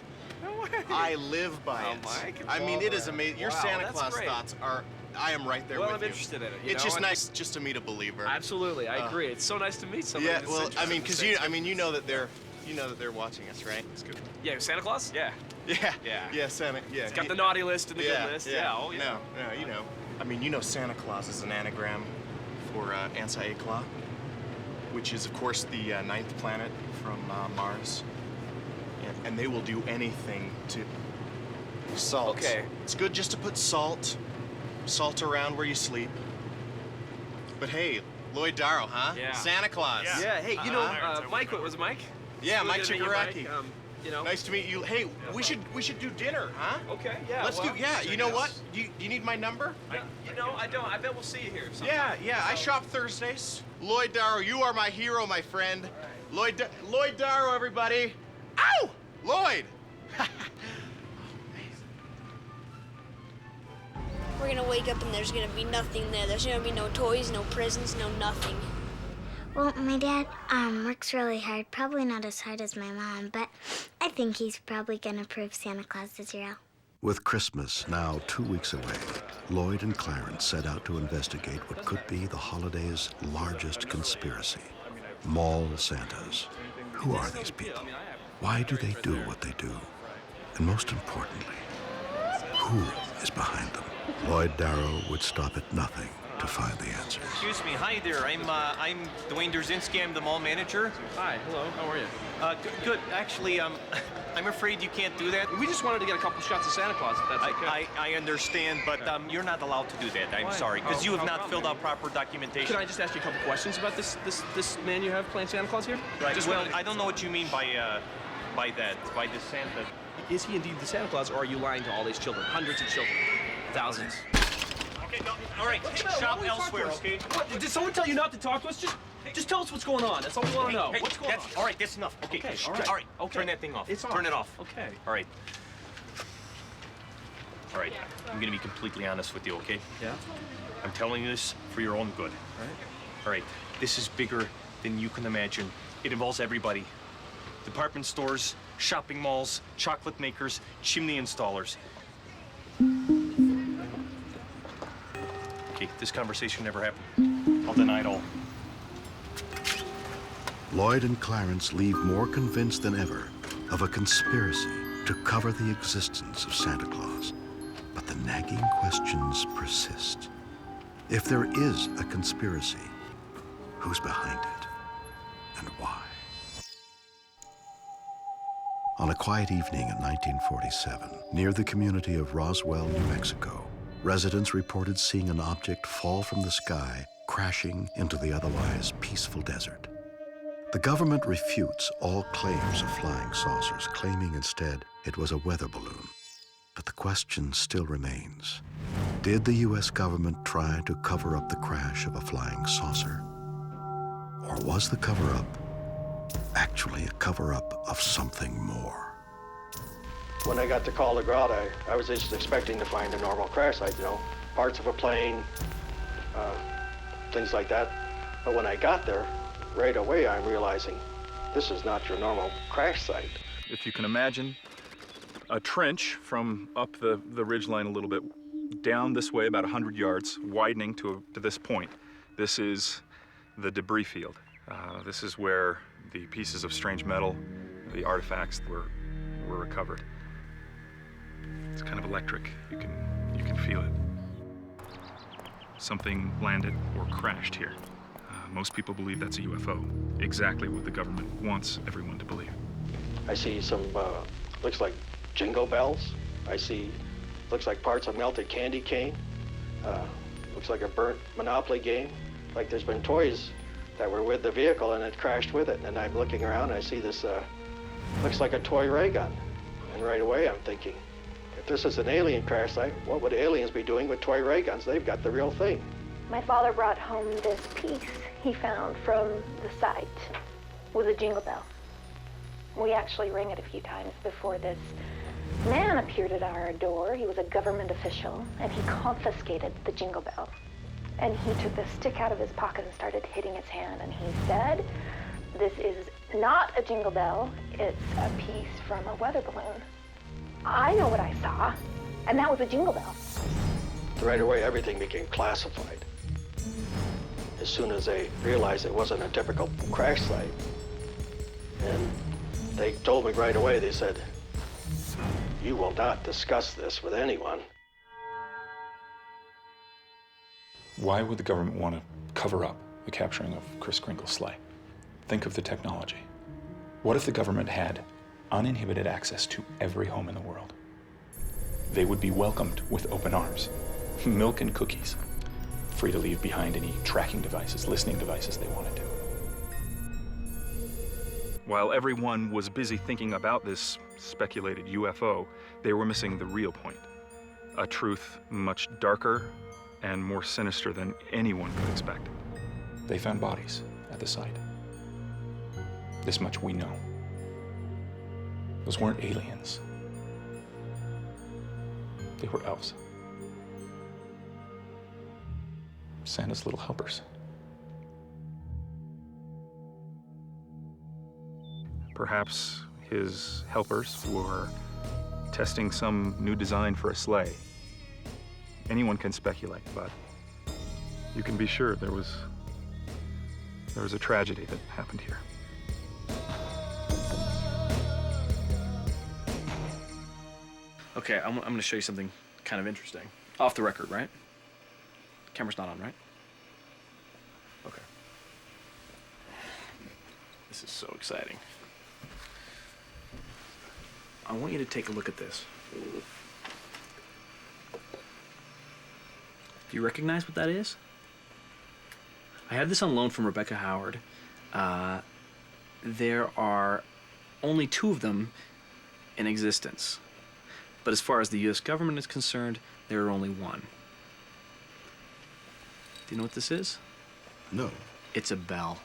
Speaker 2: No way.
Speaker 20: I live by it.
Speaker 2: Mike,
Speaker 20: I mean, it is amazing. Your
Speaker 2: Wow,
Speaker 20: Santa
Speaker 2: that's
Speaker 20: Claus
Speaker 2: great.
Speaker 20: thoughts are, I am right there
Speaker 2: Well,
Speaker 20: with
Speaker 2: I'm
Speaker 20: you.
Speaker 2: interested in it.
Speaker 20: It's just nice just to meet a believer.
Speaker 2: Absolutely, I agree. It's so nice to meet somebody.
Speaker 20: Yeah,
Speaker 2: that's
Speaker 20: well,
Speaker 2: interested
Speaker 20: I mean,
Speaker 2: in the
Speaker 20: because
Speaker 2: same
Speaker 20: you,
Speaker 2: thing.
Speaker 20: I mean, you know that they're watching us, right? That's good.
Speaker 2: Yeah, Santa Claus? Yeah.
Speaker 20: Yeah.
Speaker 2: Yeah.
Speaker 20: Yeah, Santa. Yeah.
Speaker 2: It's got the naughty list and the good list.
Speaker 20: Yeah.
Speaker 2: Oh, yeah.
Speaker 20: No, you know. I mean, you know Santa Claus is an anagram for Ansa-Ecla, which is, of course, the ninth planet from Mars. And they will do anything to... Salt.
Speaker 2: Okay.
Speaker 20: It's good just to put salt around where you sleep. But hey, Lloyd Darrow, huh?
Speaker 2: Yeah.
Speaker 20: Santa Claus.
Speaker 2: Yeah, hey, you know, Mike, was it Mike?
Speaker 20: Yeah,
Speaker 2: Really
Speaker 20: Mike
Speaker 2: good to meet you,
Speaker 20: Chikaracki.
Speaker 2: Mike. You know.
Speaker 20: Nice to meet you. Hey, we should do dinner, huh?
Speaker 2: Okay, yeah.
Speaker 20: Let's
Speaker 2: well,
Speaker 20: do. Yeah,
Speaker 2: I
Speaker 20: you know
Speaker 2: guess.
Speaker 20: what? Do you need my number?
Speaker 2: You know, I don't. I bet we'll see you here sometime.
Speaker 20: Yeah. I shop Thursdays. Lloyd Darrow, you are my hero, my friend. Lloyd Darrow, everybody. Ow! Lloyd.
Speaker 10: We're gonna wake up and there's gonna be nothing there. There's gonna be no toys, no presents, no nothing.
Speaker 4: Well, my dad works really hard. Probably not as hard as my mom, but I think he's probably gonna prove Santa Claus is real.
Speaker 3: With Christmas now 2 weeks away, Lloyd and Clarence set out to investigate what could be the holiday's largest conspiracy. Mall Santas. Who are these people? Why do they do what they do? And most importantly, who is behind them? Lloyd Darrow would stop at nothing to find the answers.
Speaker 21: Excuse me, hi there. I'm Dwayne Derzinski. I'm the mall manager.
Speaker 2: Hi, hello. How are you?
Speaker 21: Good. Actually, I'm afraid you can't do that.
Speaker 2: We just wanted to get a couple shots of Santa Claus, if that's okay.
Speaker 21: I understand, but you're not allowed to do that. I'm
Speaker 2: Why?
Speaker 21: sorry, because you have
Speaker 2: How
Speaker 21: not
Speaker 2: come?
Speaker 21: filled out proper documentation.
Speaker 2: Can I just ask you a couple questions about this man you have playing Santa Claus here?
Speaker 21: Right.
Speaker 2: Just
Speaker 21: Well,
Speaker 2: wanted-
Speaker 21: I don't know what you mean by this Santa.
Speaker 2: Is he indeed the Santa Claus, or are you lying to all these children? Hundreds of children. Thousands.
Speaker 21: Okay, no. All right, shop elsewhere, okay?
Speaker 2: What? Did someone tell you not to talk to us? Just tell us what's going on. That's all we want to know.
Speaker 21: Hey,
Speaker 2: What's going on?
Speaker 21: all right, that's enough. Okay,
Speaker 2: all right.
Speaker 21: all right.
Speaker 2: Okay.
Speaker 21: Turn that thing off.
Speaker 2: It's
Speaker 21: Turn it off.
Speaker 2: Okay.
Speaker 21: All right. All right, I'm gonna be completely honest with you, okay?
Speaker 2: Yeah?
Speaker 21: I'm telling you this for your own good. All right, this is bigger than you can imagine. It involves everybody. Department stores, shopping malls, chocolate makers, chimney installers. Okay, this conversation never happened. I'll deny it all.
Speaker 3: Lloyd and Clarence leave more convinced than ever of a conspiracy to cover the existence of Santa Claus. But the nagging questions persist. If there is a conspiracy, who's behind it and why? On a quiet evening in 1947, near the community of Roswell, New Mexico, residents reported seeing an object fall from the sky, crashing into the otherwise peaceful desert. The government refutes all claims of flying saucers, claiming instead it was a weather balloon. But the question still remains. Did the U.S. government try to cover up the crash of a flying saucer? Or was the cover-up actually a cover-up of something more?
Speaker 22: When I got to Col de Grade, I was just expecting to find a normal crash site, you know, parts of a plane, things like that. But when I got there, right away I'm realizing this is not your normal crash site.
Speaker 23: If you can imagine a trench from up the ridgeline a little bit, down this way about 100 yards, widening to this point. This is the debris field. This is where the pieces of strange metal, the artifacts were recovered. It's kind of electric. You can feel it. Something landed or crashed here. Most people believe that's a UFO. Exactly what the government wants everyone to believe.
Speaker 22: I see some, looks like jingle bells. I see, looks like parts of melted candy cane. Looks like a burnt Monopoly game. Like there's been toys that were with the vehicle and it crashed with it. And I'm looking around and I see this, looks like a toy ray gun. And right away I'm thinking, if this is an alien crash site, what would aliens be doing with toy ray guns? They've got the real thing.
Speaker 4: My father brought home this piece.
Speaker 5: he found from the site was a jingle bell. We actually rang it a few times before this man appeared at our door. He was a government official, and he confiscated the jingle bell. And he took the stick out of his pocket and started hitting his hand, and he said, "This is not a jingle bell, it's a piece from a weather balloon." I know what I saw, and that was a jingle bell.
Speaker 22: Right away, everything became classified. As soon as they realized it wasn't a typical crash site, and they told me right away, they said, "You will not discuss this with anyone."
Speaker 23: Why would the government want to cover up the capturing of Kris Kringle's sleigh? Think of the technology. What if the government had uninhibited access to every home in the world? They would be welcomed with open arms, milk and cookies, free to leave behind any tracking devices, listening devices they wanted to. While everyone was busy thinking about this speculated UFO, they were missing the real point. A truth much darker and more sinister than anyone could expect. They found bodies at the site. This much we know. Those weren't aliens. They were elves. Santa's little helpers. Perhaps his helpers were testing some new design for a sleigh. Anyone can speculate, but you can be sure there was a tragedy that happened here.
Speaker 2: Okay, I'm going to show you something kind of interesting. Off the record, right? Camera's not on, right? Okay. This is so exciting. I want you to take a look at this. Do you recognize what that is? I had this on loan from Rebecca Howard. There are only 2 of them in existence. But as far as the US government is concerned, there are only 1. Do you know what this is?
Speaker 3: No.
Speaker 2: It's a bell.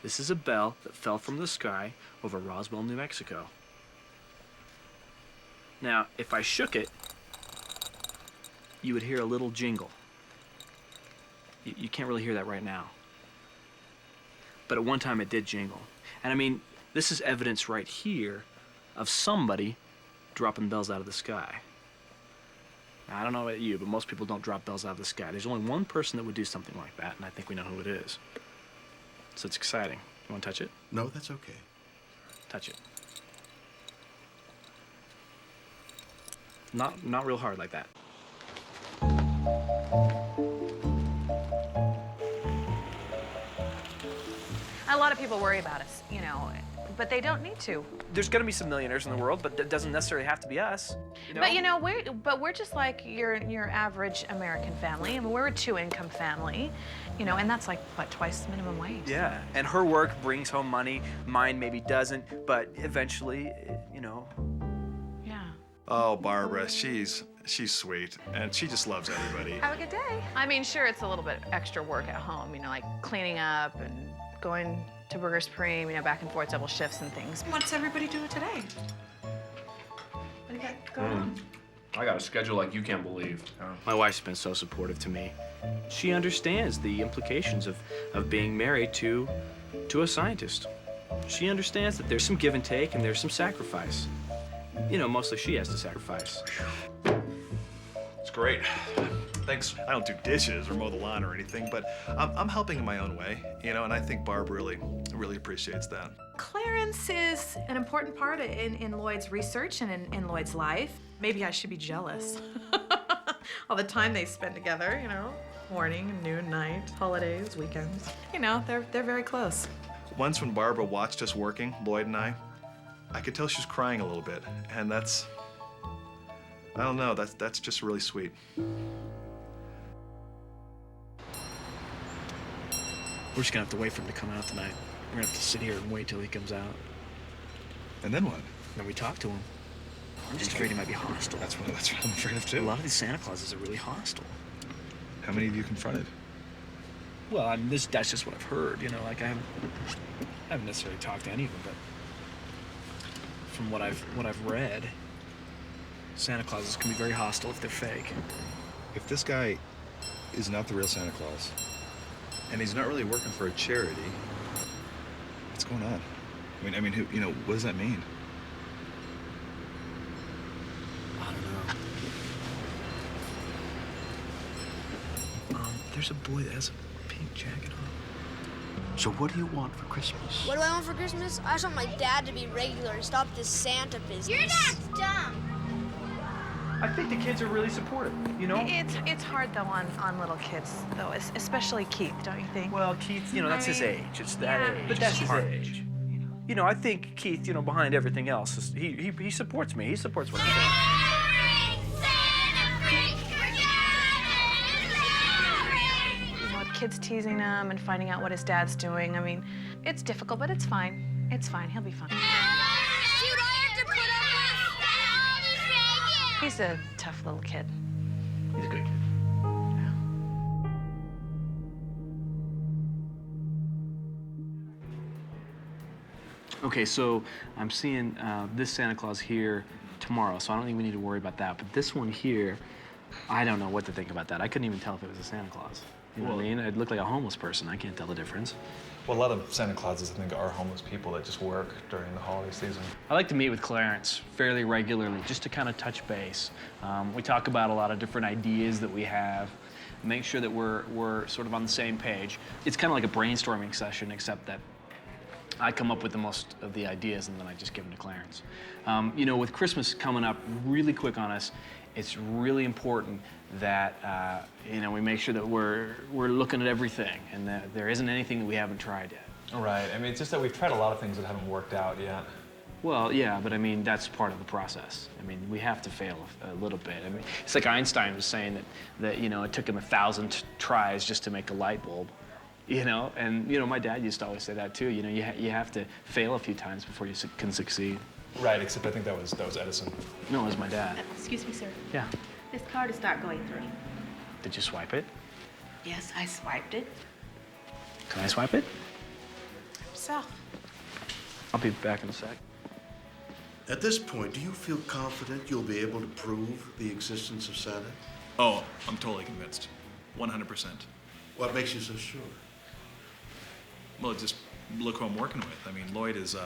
Speaker 2: This is a bell that fell from the sky over Roswell, New Mexico. Now, if I shook it, you would hear a little jingle. You can't really hear that right now. But at one time it did jingle. And I mean, this is evidence right here of somebody dropping bells out of the sky. Now, I don't know about you, but most people don't drop bells out of the sky. There's only one person that would do something like that, and I think we know who it is. So it's exciting. You want to touch it?
Speaker 3: No, that's okay.
Speaker 2: Touch it. Not real hard like that.
Speaker 8: A lot of people worry about us, you know, but they don't need to.
Speaker 2: There's gonna be some millionaires in the world, but that doesn't necessarily have to be us. You know?
Speaker 8: But you know, we're just like your average American family. I mean, we're a 2-income family, you know, and that's like what, twice minimum wage.
Speaker 2: Yeah, and her work brings home money. Mine maybe doesn't, but eventually, you know.
Speaker 8: Yeah.
Speaker 1: Oh, Barbara, she's sweet, and she just loves everybody.
Speaker 8: Have a good day. I mean, sure, it's a little bit extra work at home, you know, like cleaning up and going to Burger Supreme, you know, back and forth, double shifts and things. What's everybody doing today? What do you got going on?
Speaker 13: I got a schedule like you can't believe.
Speaker 2: My wife's been so supportive to me. She understands the implications of being married to a scientist. She understands that there's some give and take and there's some sacrifice. You know, mostly she has to sacrifice.
Speaker 1: It's great. Thanks. I don't do dishes or mow the lawn or anything, but I'm helping in my own way, you know, and I think Barb really appreciates that.
Speaker 8: Clarence is an important part in Lloyd's research and in Lloyd's life. Maybe I should be jealous. All the time they spend together, you know, morning, noon, night, holidays, weekends. You know, they're very close.
Speaker 1: Once when Barbara watched us working, Lloyd and I could tell she was crying a little bit, and that's, I don't know, that's just really sweet.
Speaker 2: We're just gonna have to wait for him to come out tonight. We're gonna have to sit here and wait till he comes out.
Speaker 1: And then what?
Speaker 2: Then we talk to him. I'm just afraid he might be hostile.
Speaker 1: That's what I'm afraid of too.
Speaker 2: A lot of these Santa Clauses are really hostile.
Speaker 1: How many of you confronted?
Speaker 2: Well, I mean, that's just what I've heard, you know, like I haven't necessarily talked to any of them, but from what I've read, Santa Clauses can be very hostile if they're fake.
Speaker 1: If this guy is not the real Santa Claus, and he's not really working for a charity, what's going on? I mean, who, you know, what does that mean?
Speaker 2: I don't know. There's a boy that has a pink jacket on.
Speaker 3: So what do you want for Christmas?
Speaker 10: What do I want for Christmas? I just want my dad to be regular and stop this Santa business. Your dad's dumb.
Speaker 2: I think the kids are really supportive, you know?
Speaker 8: It's hard, though, on little kids, though, especially Keith, don't you think?
Speaker 2: Well, Keith, you know, that's his age. It's that age. But that's his age. You know, I think Keith, you know, behind everything else, is, he supports me. He supports what I'm doing.
Speaker 8: You know, with kids teasing him and finding out what his dad's doing, I mean, it's difficult, but it's fine. It's fine. He'll be fine. He's a tough little kid.
Speaker 2: He's a good kid. Okay, so I'm seeing this Santa Claus here tomorrow, so I don't think we need to worry about that. But this one here, I don't know what to think about that. I couldn't even tell if it was a Santa Claus. You know what I mean? It looked like a homeless person. I can't tell the difference.
Speaker 1: Well, a lot of Santa Clauses, I think, are homeless people that just work during the holiday season.
Speaker 2: I like to meet with Clarence fairly regularly, just to kind of touch base. We talk about a lot of different ideas that we have, make sure that we're sort of on the same page. It's kind of like a brainstorming session, except that I come up with the most of the ideas and then I just give them to Clarence. You know, with Christmas coming up really quick on us, it's really important that you know, we make sure that we're looking at everything and that there isn't anything that we haven't tried yet.
Speaker 7: Right. I mean, it's just that we've tried a lot of things that haven't worked out yet.
Speaker 2: Well, yeah, but I mean, that's part of the process. I mean, we have to fail a little bit. I mean, it's like Einstein was saying that you know, it took him 1,000 tries just to make a light bulb. You know, and you know, my dad used to always say that too. You know, you have to fail a few times before you can succeed.
Speaker 7: Right, except I think that was Edison.
Speaker 2: No, it was my dad.
Speaker 11: Excuse me, sir.
Speaker 2: Yeah.
Speaker 11: This card is not going through.
Speaker 2: Did you swipe it?
Speaker 11: Yes, I swiped it.
Speaker 2: Can I swipe it?
Speaker 11: So.
Speaker 2: I'll be back in a sec.
Speaker 14: At this point, do you feel confident you'll be able to prove the existence of Santa?
Speaker 1: Oh, I'm totally convinced. 100%.
Speaker 14: What makes you so sure?
Speaker 1: Well, just look who I'm working with. I mean, Lloyd is,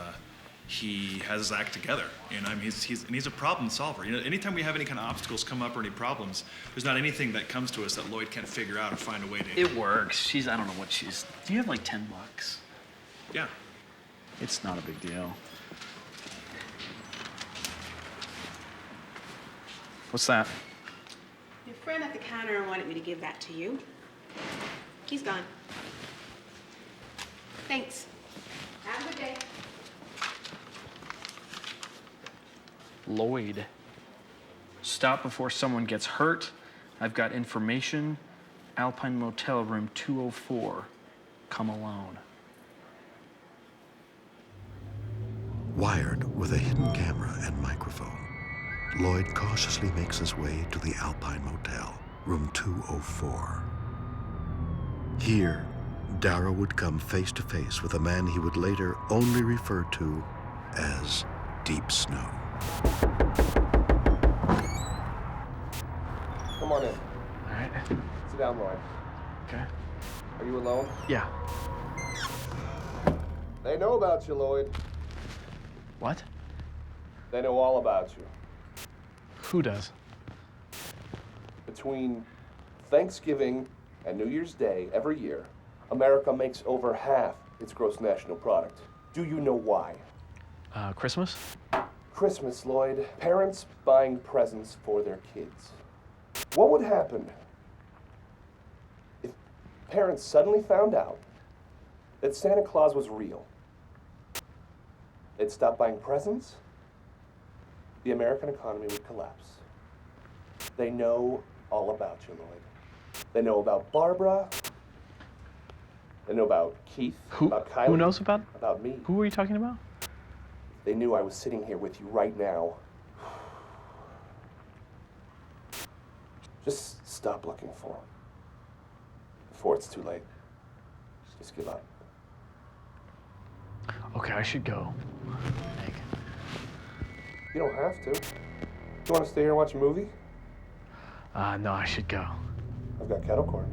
Speaker 1: he has his act together. You know, I mean, he's a problem solver. You know, anytime we have any kind of obstacles come up or any problems, there's not anything that comes to us that Lloyd can't figure out or find a way to.
Speaker 2: It works. I don't know what she's. Do you have like $10?
Speaker 1: Yeah.
Speaker 2: It's not a big deal. What's that?
Speaker 11: Your friend at the counter wanted me to give that to you. He's gone. Thanks. Have a good day.
Speaker 2: Lloyd. Stop before someone gets hurt. I've got information. Alpine Motel, room 204. Come alone.
Speaker 3: Wired with a hidden camera and microphone, Lloyd cautiously makes his way to the Alpine Motel, room 204. Here, Darrow would come face to face with a man he would later only refer to as Deep Snow.
Speaker 24: Come on in.
Speaker 2: All right.
Speaker 24: Sit down, Lloyd.
Speaker 2: Okay.
Speaker 24: Are you alone?
Speaker 2: Yeah.
Speaker 24: They know about you, Lloyd.
Speaker 2: What?
Speaker 24: They know all about you.
Speaker 2: Who does?
Speaker 24: Between Thanksgiving and New Year's Day every year, America makes over half its gross national product. Do you know why?
Speaker 2: Christmas?
Speaker 24: Christmas, Lloyd. Parents buying presents for their kids. What would happen if parents suddenly found out that Santa Claus was real? They'd stop buying presents. The American economy would collapse. They know all about you, Lloyd. They know about Barbara. They know about Keith, about Kylie.
Speaker 2: Who knows about?
Speaker 24: About me.
Speaker 2: Who are you talking about?
Speaker 24: They knew I was sitting here with you right now. Just stop looking for them before it's too late. Just give up.
Speaker 13: Okay, I should go.
Speaker 24: You don't have to. You want to stay here and watch a movie?
Speaker 13: No, I should go.
Speaker 24: I've got kettle corn.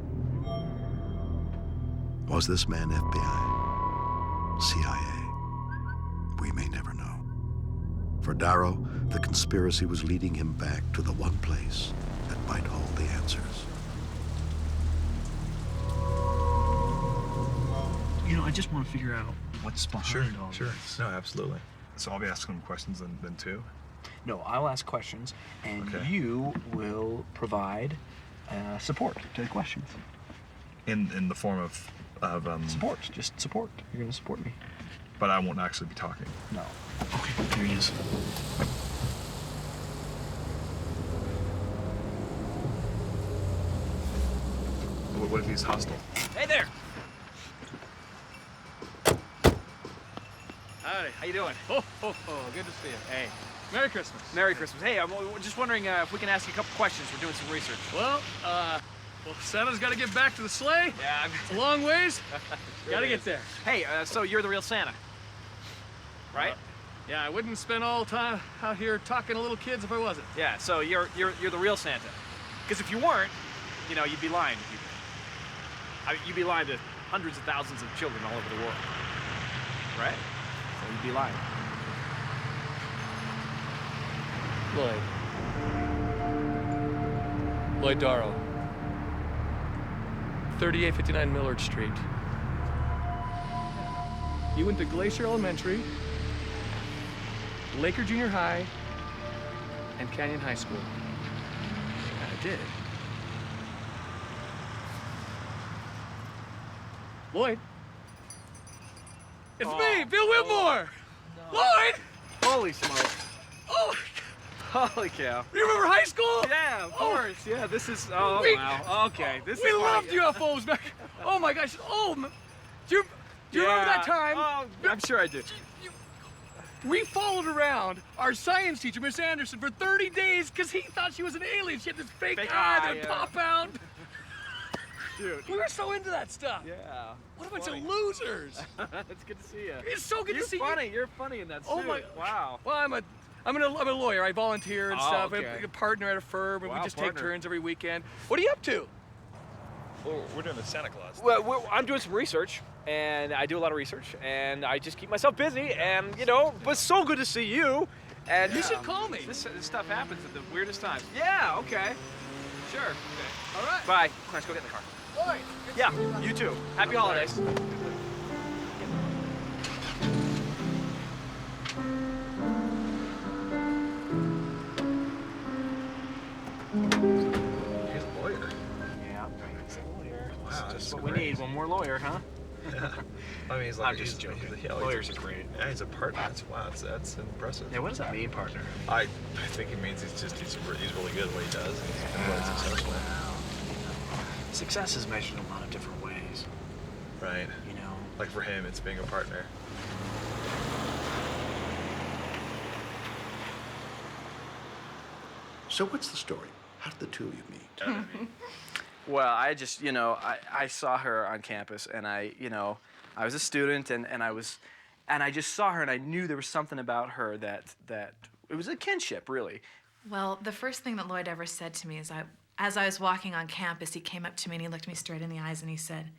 Speaker 3: Was this man FBI? CIA? We may never know. For Darrow, the conspiracy was leading him back to the one place that might hold the answers.
Speaker 13: You know, I just want to figure out what's behind all
Speaker 1: Sure.
Speaker 13: this.
Speaker 1: No, absolutely. So I'll be asking them questions then too?
Speaker 13: No, I'll ask questions, and you will provide support to the questions.
Speaker 1: In the form of
Speaker 13: support, just support. You're going to support me.
Speaker 1: But I won't actually be talking.
Speaker 13: No. Okay, here he is.
Speaker 1: What if he's hostile?
Speaker 2: Hey there. Howdy, how you doing?
Speaker 9: Oh, good to see you.
Speaker 2: Hey.
Speaker 9: Merry Christmas.
Speaker 2: Merry Christmas. Hey, I'm just wondering if we can ask you a couple questions. We're doing some research.
Speaker 9: Well, Santa's got to get back to the sleigh.
Speaker 2: Yeah,
Speaker 9: it's a long ways. Got to get there.
Speaker 2: Hey, so you're the real Santa, right?
Speaker 9: Yeah, I wouldn't spend all time out here talking to little kids if I wasn't.
Speaker 2: Yeah, so you're the real Santa. Because if you weren't, you know, you'd be lying to people. You'd be lying to hundreds of thousands of children all over the world, right? So you'd be lying.
Speaker 9: Lloyd Darrow. 3859 Millard Street. You went to Glacier Elementary, Laker Junior High, and Canyon High School.
Speaker 2: I did.
Speaker 9: Lloyd. It's me, Bill Whitmore! No. Lloyd!
Speaker 2: Holy smoke.
Speaker 9: Oh!
Speaker 2: Holy cow.
Speaker 9: You remember high school?
Speaker 2: Yeah, of course. Yeah, this is, wow. Okay, this
Speaker 9: we
Speaker 2: is
Speaker 9: loved UFOs back. Oh my gosh. Oh, do you remember that time?
Speaker 2: Oh, I'm sure I do.
Speaker 9: We followed around our science teacher, Miss Anderson, for 30 days because he thought she was an alien. She had this fake eye that would pop out.
Speaker 2: Dude.
Speaker 9: We were so into that stuff.
Speaker 2: Yeah.
Speaker 9: What a bunch of losers.
Speaker 2: It's good to see you.
Speaker 9: It's so good to see you.
Speaker 2: You're funny in that suit.
Speaker 9: Oh my.
Speaker 2: Wow.
Speaker 9: Well, I'm a lawyer. I volunteer and stuff.
Speaker 2: Okay.
Speaker 9: I'm a partner at a firm, and we just take
Speaker 2: partner.
Speaker 9: turns every weekend. What are you up to?
Speaker 1: Well, we're doing the Santa Claus.
Speaker 2: Well, I'm doing some research, and I do a lot of research, and I just keep myself busy, and, you know, but it's so good to see you. And
Speaker 9: you should call me.
Speaker 2: This stuff happens at the weirdest times. Yeah, okay. Sure. Okay.
Speaker 9: All right.
Speaker 2: Bye. Clarence, go get in the car.
Speaker 9: Lloyd.
Speaker 2: Yeah, you too. Happy holidays.
Speaker 1: He's a lawyer.
Speaker 2: Yeah, he's a lawyer.
Speaker 1: Wow,
Speaker 2: That's what we need. One more lawyer, huh?
Speaker 1: Yeah. I mean, he's like,
Speaker 2: I'm just joking.
Speaker 1: Lawyers are great. Yeah, he's a partner. That's impressive.
Speaker 2: Yeah, what does that mean, partner?
Speaker 1: I think it means he's really good at what he does and really successful.
Speaker 2: Success is measured in a lot of different ways.
Speaker 1: Right.
Speaker 2: You know?
Speaker 1: Like for him, it's being a partner.
Speaker 3: So what's the story? How did the two of you meet?
Speaker 2: Well, I just, you know, I saw her on campus, and I was a student, and I just saw her, and I knew there was something about her that it was a kinship, really.
Speaker 8: Well, the first thing that Lloyd ever said to me is as I was walking on campus, he came up to me and he looked me straight in the eyes and he said,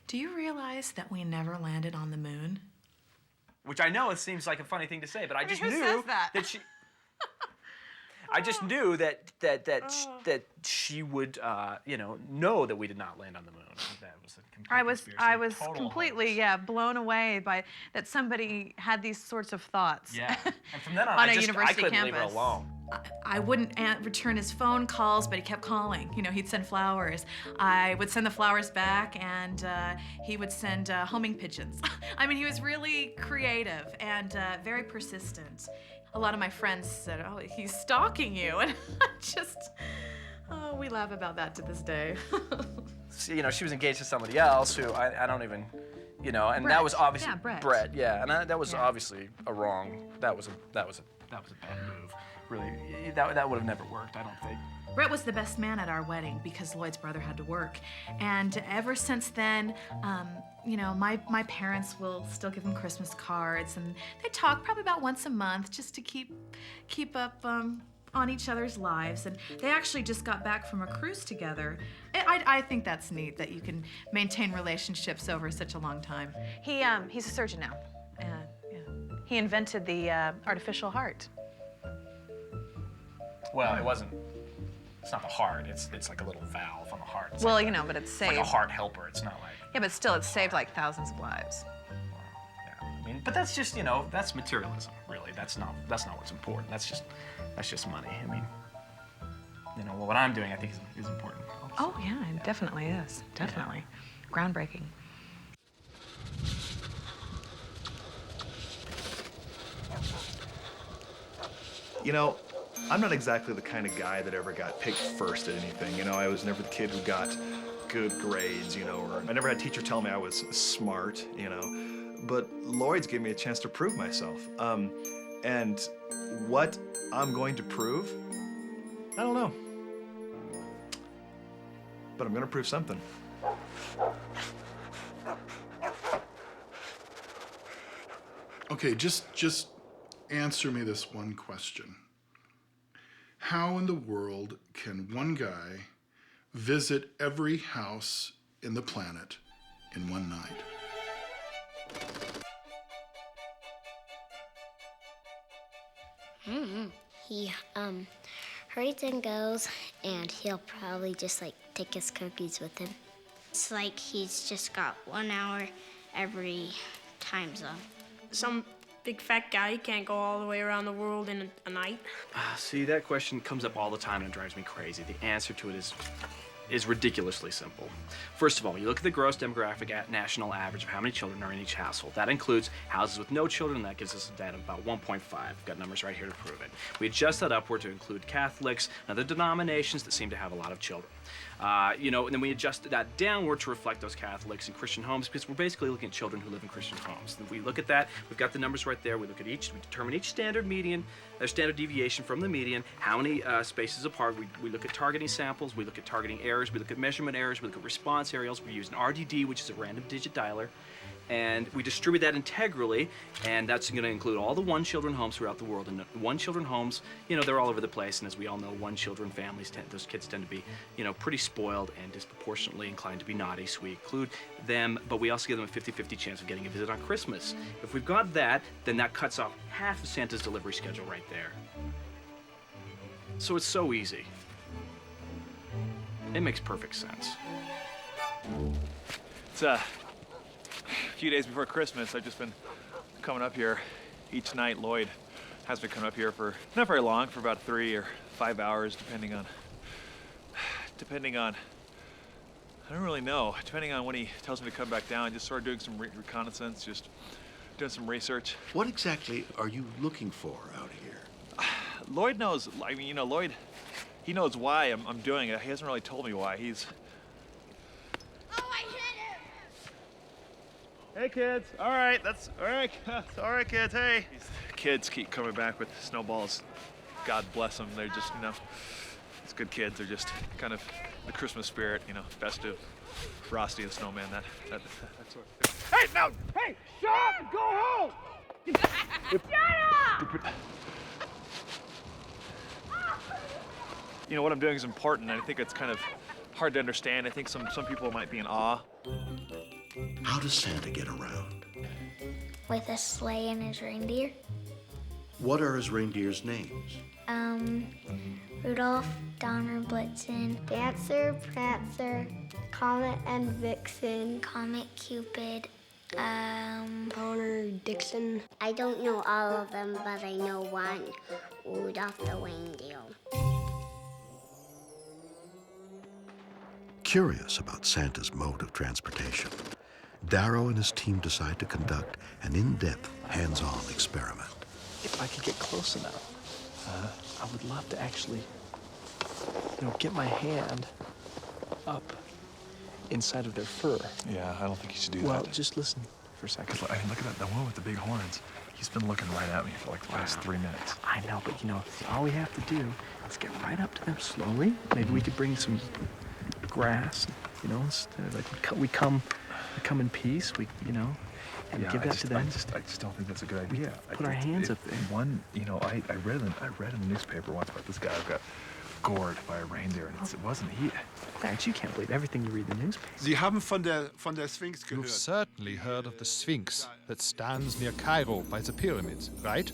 Speaker 8: "Do you realize that we never landed on the moon?"
Speaker 2: Which I know it seems like a funny thing to say, but I just
Speaker 8: who
Speaker 2: knew
Speaker 8: says that
Speaker 2: she. I just knew that she would, know that we did not land on the moon. That was a complete conspiracy.
Speaker 8: I was
Speaker 2: Total
Speaker 8: completely, blown away by that somebody had these sorts of thoughts.
Speaker 2: Yeah, and from then on,
Speaker 8: on
Speaker 2: I
Speaker 8: a university
Speaker 2: couldn't
Speaker 8: campus.
Speaker 2: leave her alone.
Speaker 8: I wouldn't return his phone calls, but he kept calling. You know, he'd send flowers. I would send the flowers back, and he would send homing pigeons. I mean, he was really creative and very persistent. A lot of my friends said, "Oh, he's stalking you," and we laugh about that to this day.
Speaker 2: You know, she was engaged to somebody else who I don't even, and
Speaker 8: Brett.
Speaker 2: that was obviously
Speaker 8: Yeah, Brett.
Speaker 2: Yeah, and that was obviously a wrong. That was a bad move. Really, that would have never worked. I don't think.
Speaker 8: Brett was the best man at our wedding because Lloyd's brother had to work. And ever since then, you know, my parents will still give him Christmas cards, and they talk probably about once a month just to keep up on each other's lives. And they actually just got back from a cruise together. I think that's neat that you can maintain relationships over such a long time. He's a surgeon now. Yeah. He invented the artificial heart.
Speaker 2: Well, it's not the heart. It's like a little valve on the heart. It's
Speaker 8: Well,
Speaker 2: like
Speaker 8: you know, but it's
Speaker 2: like
Speaker 8: saved.
Speaker 2: a heart helper. It's not like.
Speaker 8: Yeah, but still, it's saved like thousands of lives.
Speaker 2: I mean, but that's just, you know, that's materialism, really. That's not what's important. That's just money. I mean, you know, what I'm doing, I think, is important.
Speaker 8: Oh yeah, it definitely is. Definitely, groundbreaking.
Speaker 1: You know, I'm not exactly the kind of guy that ever got picked first at anything. You know, I was never the kid who got good grades, you know, or I never had a teacher tell me I was smart, you know. But Lloyd's gave me a chance to prove myself. And what I'm going to prove, I don't know. But I'm gonna prove something.
Speaker 15: Okay, just answer me this one question. How in the world can one guy visit every house in the planet in one night?
Speaker 4: He hurries and goes, and he'll probably just like take his cookies with him. It's like he's just got 1 hour every time zone.
Speaker 16: Some big fat guy can't go all the way around the world in a night.
Speaker 2: See, that question comes up all the time and it drives me crazy. The answer to it is ridiculously simple. First of all, you look at the gross demographic national average of how many children are in each household. That includes houses with no children, and that gives us a data of about 1.5. We've got numbers right here to prove it. We adjust that upward to include Catholics and other denominations that seem to have a lot of children. You know, and then we adjust that downward to reflect those Catholics and Christian homes, because we're basically looking at children who live in Christian homes. If we look at that, we've got the numbers right there. We look at we determine each standard deviation from the median, how many spaces apart. We look at targeting samples, we look at targeting errors, we look at measurement errors, we look at response areas. We use an RDD, which is a random digit dialer, and we distribute that integrally, and that's going to include all the one-children homes throughout the world. And one-children homes, you know, they're all over the place, and as we all know, one-children families, those kids tend to be, you know, pretty spoiled and disproportionately inclined to be naughty, so we include them, but we also give them a 50-50 chance of getting a visit on Christmas. If we've got that, then that cuts off half of Santa's delivery schedule right there. So it's so easy. It makes perfect sense.
Speaker 7: It's a few days before Christmas. I've just been coming up here each night. Lloyd has been coming up here for not very long, for about 3 or 5 hours, depending on, I don't really know, depending on when he tells me to come back down, just sort of doing some reconnaissance, just doing some research.
Speaker 3: What exactly are you looking for out here?
Speaker 7: Lloyd knows, I mean, you know, Lloyd, he knows why I'm doing it. He hasn't really told me why. Hey, kids. All right, that's all right. All right, kids. Hey. These kids keep coming back with snowballs. God bless them. They're just, you know, these good kids. They're just kind of the Christmas spirit, you know, festive. Frosty the Snowman. That sort of thing.
Speaker 9: Hey, now, hey, shut up and go home!
Speaker 7: Shut up! You know, what I'm doing is important, and I think it's kind of hard to understand. I think some people might be in awe.
Speaker 3: How does Santa get around?
Speaker 4: With a sleigh and his reindeer.
Speaker 3: What are his reindeers' names?
Speaker 4: Rudolph, Donner, Blitzen, Dancer, Prancer, Comet and Vixen, Comet, Cupid, Boner, Dixon. I don't know all of them, but I know one, Rudolph the reindeer.
Speaker 3: Curious about Santa's mode of transportation, Darrow and his team decide to conduct an in-depth, hands-on experiment.
Speaker 13: If I could get close enough, I would love to actually, you know, get my hand up inside of their fur.
Speaker 7: Yeah, I don't think you should do that.
Speaker 13: Well, just listen for a second.
Speaker 7: I mean, look at that, the one with the big horns.
Speaker 1: He's been looking right at me for like the past 3 minutes.
Speaker 2: I know, but you know, all we have to do is get right up to them slowly. Maybe we could bring some grass, you know, like we come in peace. And give that to them.
Speaker 1: I just don't think that's a good idea.
Speaker 2: Put our hands up there.
Speaker 1: One, you know, I read in the newspaper once about this guy who got gored by a reindeer, and it wasn't he.
Speaker 2: Clarence, you can't believe everything you read in the newspaper.
Speaker 6: Sie haben von der Sphinx
Speaker 17: You've
Speaker 6: gehört.
Speaker 17: certainly heard of the Sphinx that stands near Cairo by the pyramids, right?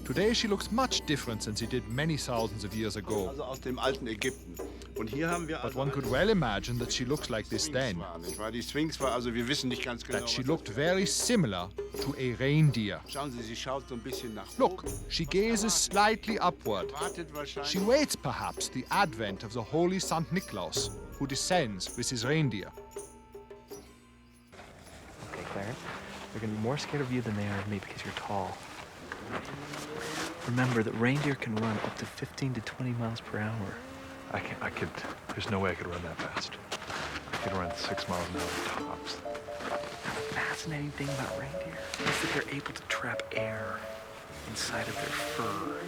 Speaker 17: Today she looks much different than she did many thousands of years ago.
Speaker 6: Also aus dem alten Ägypten. Und hier haben wir
Speaker 17: But one could well imagine that she looked like this then.
Speaker 6: Die Sphinx war, also wir wissen nicht ganz genau.
Speaker 17: That she looked very similar to a reindeer.
Speaker 6: Schauen Sie, sie schaut so ein bisschen nach
Speaker 17: Look, she gazes slightly upward.
Speaker 6: Wartet wahrscheinlich.
Speaker 17: She waits perhaps the advent of the holy Saint Nicholas, who descends with his reindeer.
Speaker 2: Okay, Clarence, they're gonna be more scared of you than they are of me because you're tall. Remember that reindeer can run up to 15 to 20 miles per hour.
Speaker 1: There's no way I could run that fast. I could run 6 miles an hour tops.
Speaker 2: The fascinating thing about reindeer is that they're able to trap air inside of their fur.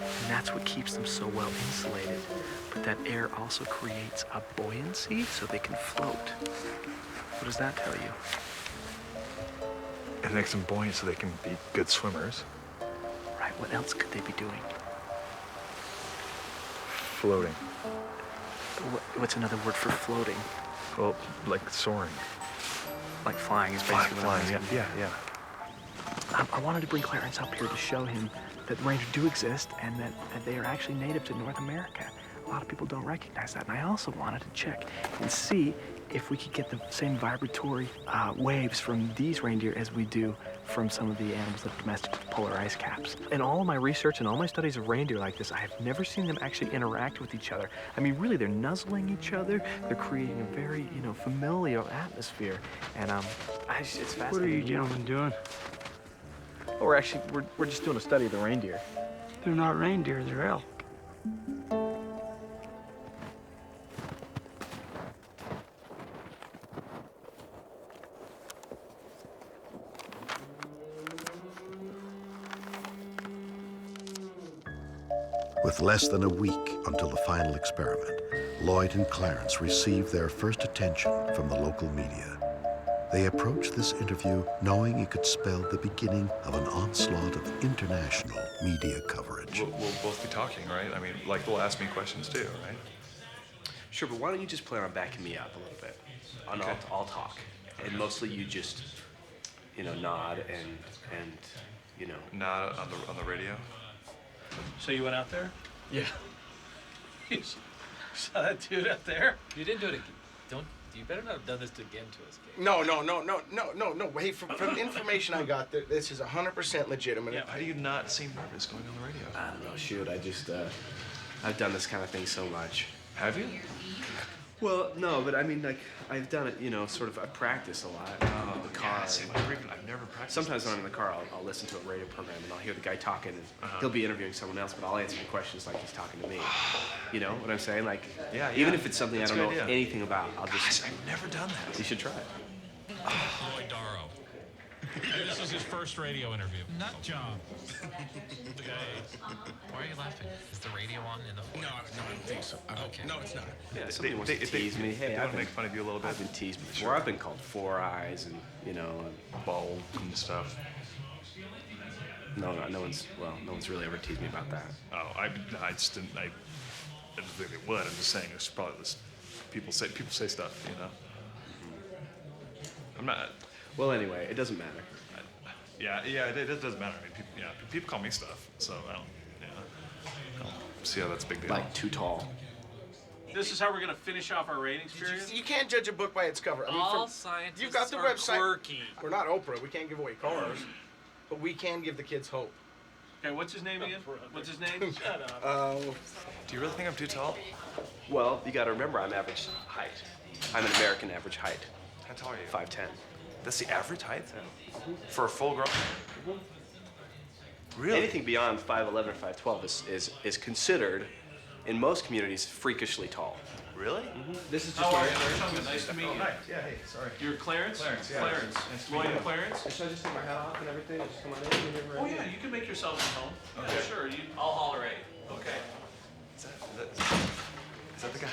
Speaker 2: And that's what keeps them so well insulated. But that air also creates a buoyancy so they can float. What does that tell you?
Speaker 1: It makes them buoyant so they can be good swimmers.
Speaker 2: Right, what else could they be doing?
Speaker 1: Floating.
Speaker 2: What's another word for floating?
Speaker 1: Well, like soaring.
Speaker 2: Like flying is basically what I'm
Speaker 1: Flying,
Speaker 2: asking.
Speaker 1: yeah.
Speaker 2: I wanted to bring Clarence up here to show him that reindeer do exist and that they are actually native to North America. A lot of people don't recognize that. And I also wanted to check and see if we could get the same vibratory waves from these reindeer as we do from some of the animals that are domestic to polar ice caps. In all of my research and all my studies of reindeer like this, I have never seen them actually interact with each other. I mean, really, they're nuzzling each other. They're creating a very, familial atmosphere. And it's fascinating.
Speaker 18: What are you gentlemen doing?
Speaker 2: Oh, we're just doing a study of the reindeer.
Speaker 18: They're not reindeer, they're elk.
Speaker 3: With less than a week until the final experiment, Lloyd and Clarence received their first attention from the local media. They approached this interview knowing it could spell the beginning of an onslaught of international media coverage.
Speaker 1: We'll both be talking, right? I mean, like, they'll ask me questions too, right?
Speaker 19: Sure, but why don't you just plan on backing me up a little bit? I'll talk. And mostly you just, nod and
Speaker 1: Nod on the radio?
Speaker 25: So you went out there?
Speaker 18: Yeah.
Speaker 25: You saw that dude out there?
Speaker 26: You didn't do it again. You better not have done this again to us, Kate.
Speaker 24: No. Hey, from the information I got, this is 100% legitimate.
Speaker 1: Yeah, how do you not seem nervous going on the radio?
Speaker 19: I don't know, shoot, I've done this kind of thing so much.
Speaker 1: Have you?
Speaker 19: Well, no, but I mean, like, I've done it, I practice a lot in the car.
Speaker 1: Yeah, see, I've never practiced.
Speaker 19: Sometimes when I'm in the car, I'll listen to a radio program and I'll hear the guy talking and he'll be interviewing someone else, but I'll answer the questions like he's talking to me. You know what I'm saying? Like, even if it's something I don't know anything about, I'll just...
Speaker 1: Gosh, I've never done that.
Speaker 19: You should try it.
Speaker 27: Lloyd Darrow. This is his first radio interview. Nut job. Why are you laughing? Is the radio on in the phone? No, I don't think so. Okay. No, it's not.
Speaker 19: Yeah, somebody wants to tease me. Hey,
Speaker 1: they want to make fun of you a little bit.
Speaker 19: I've been teased before. Sure. I've been called Four Eyes and,
Speaker 1: Bold and stuff.
Speaker 19: No one's really ever teased me about that.
Speaker 1: Oh, I just didn't think they would. I'm just saying it's probably this. People say stuff, I'm not.
Speaker 19: Well, anyway, it doesn't matter.
Speaker 1: Yeah, it doesn't matter. I mean, people call me stuff, so I don't see how that's a big deal.
Speaker 19: Like too tall.
Speaker 25: This is how we're gonna finish off our ratings period?
Speaker 24: You can't judge a book by its cover.
Speaker 26: All scientists
Speaker 24: you've got the
Speaker 26: are
Speaker 24: website.
Speaker 26: quirky.
Speaker 24: We're not Oprah. We can't give away cars, but we can give the kids hope.
Speaker 25: Okay, what's his name again? What's his name? Shut up.
Speaker 1: Do you really think I'm too tall?
Speaker 19: Well, you got to remember I'm average height. I'm an American average height.
Speaker 1: How tall are you?
Speaker 19: 5'10".
Speaker 1: That's the average height for a full-grown. Really?
Speaker 19: Anything beyond 5'11" or 5'12" is considered in most communities, freakishly tall.
Speaker 24: Really?
Speaker 19: This is
Speaker 7: How
Speaker 19: just
Speaker 7: are
Speaker 19: my
Speaker 7: you? Nice to meet you.
Speaker 1: Oh, nice. Yeah, hey, sorry.
Speaker 7: You're Clarence?
Speaker 1: Clarence, yeah.
Speaker 7: Clarence.
Speaker 1: Nice to meet
Speaker 7: Lloyd
Speaker 1: you.
Speaker 7: and Clarence?
Speaker 19: Should I just take my hat off and everything? Just come on in?
Speaker 7: Oh, yeah, you can make yourself at home.
Speaker 1: Okay.
Speaker 7: Yeah, sure. I'll holler at you. Okay.
Speaker 1: Is that the guy?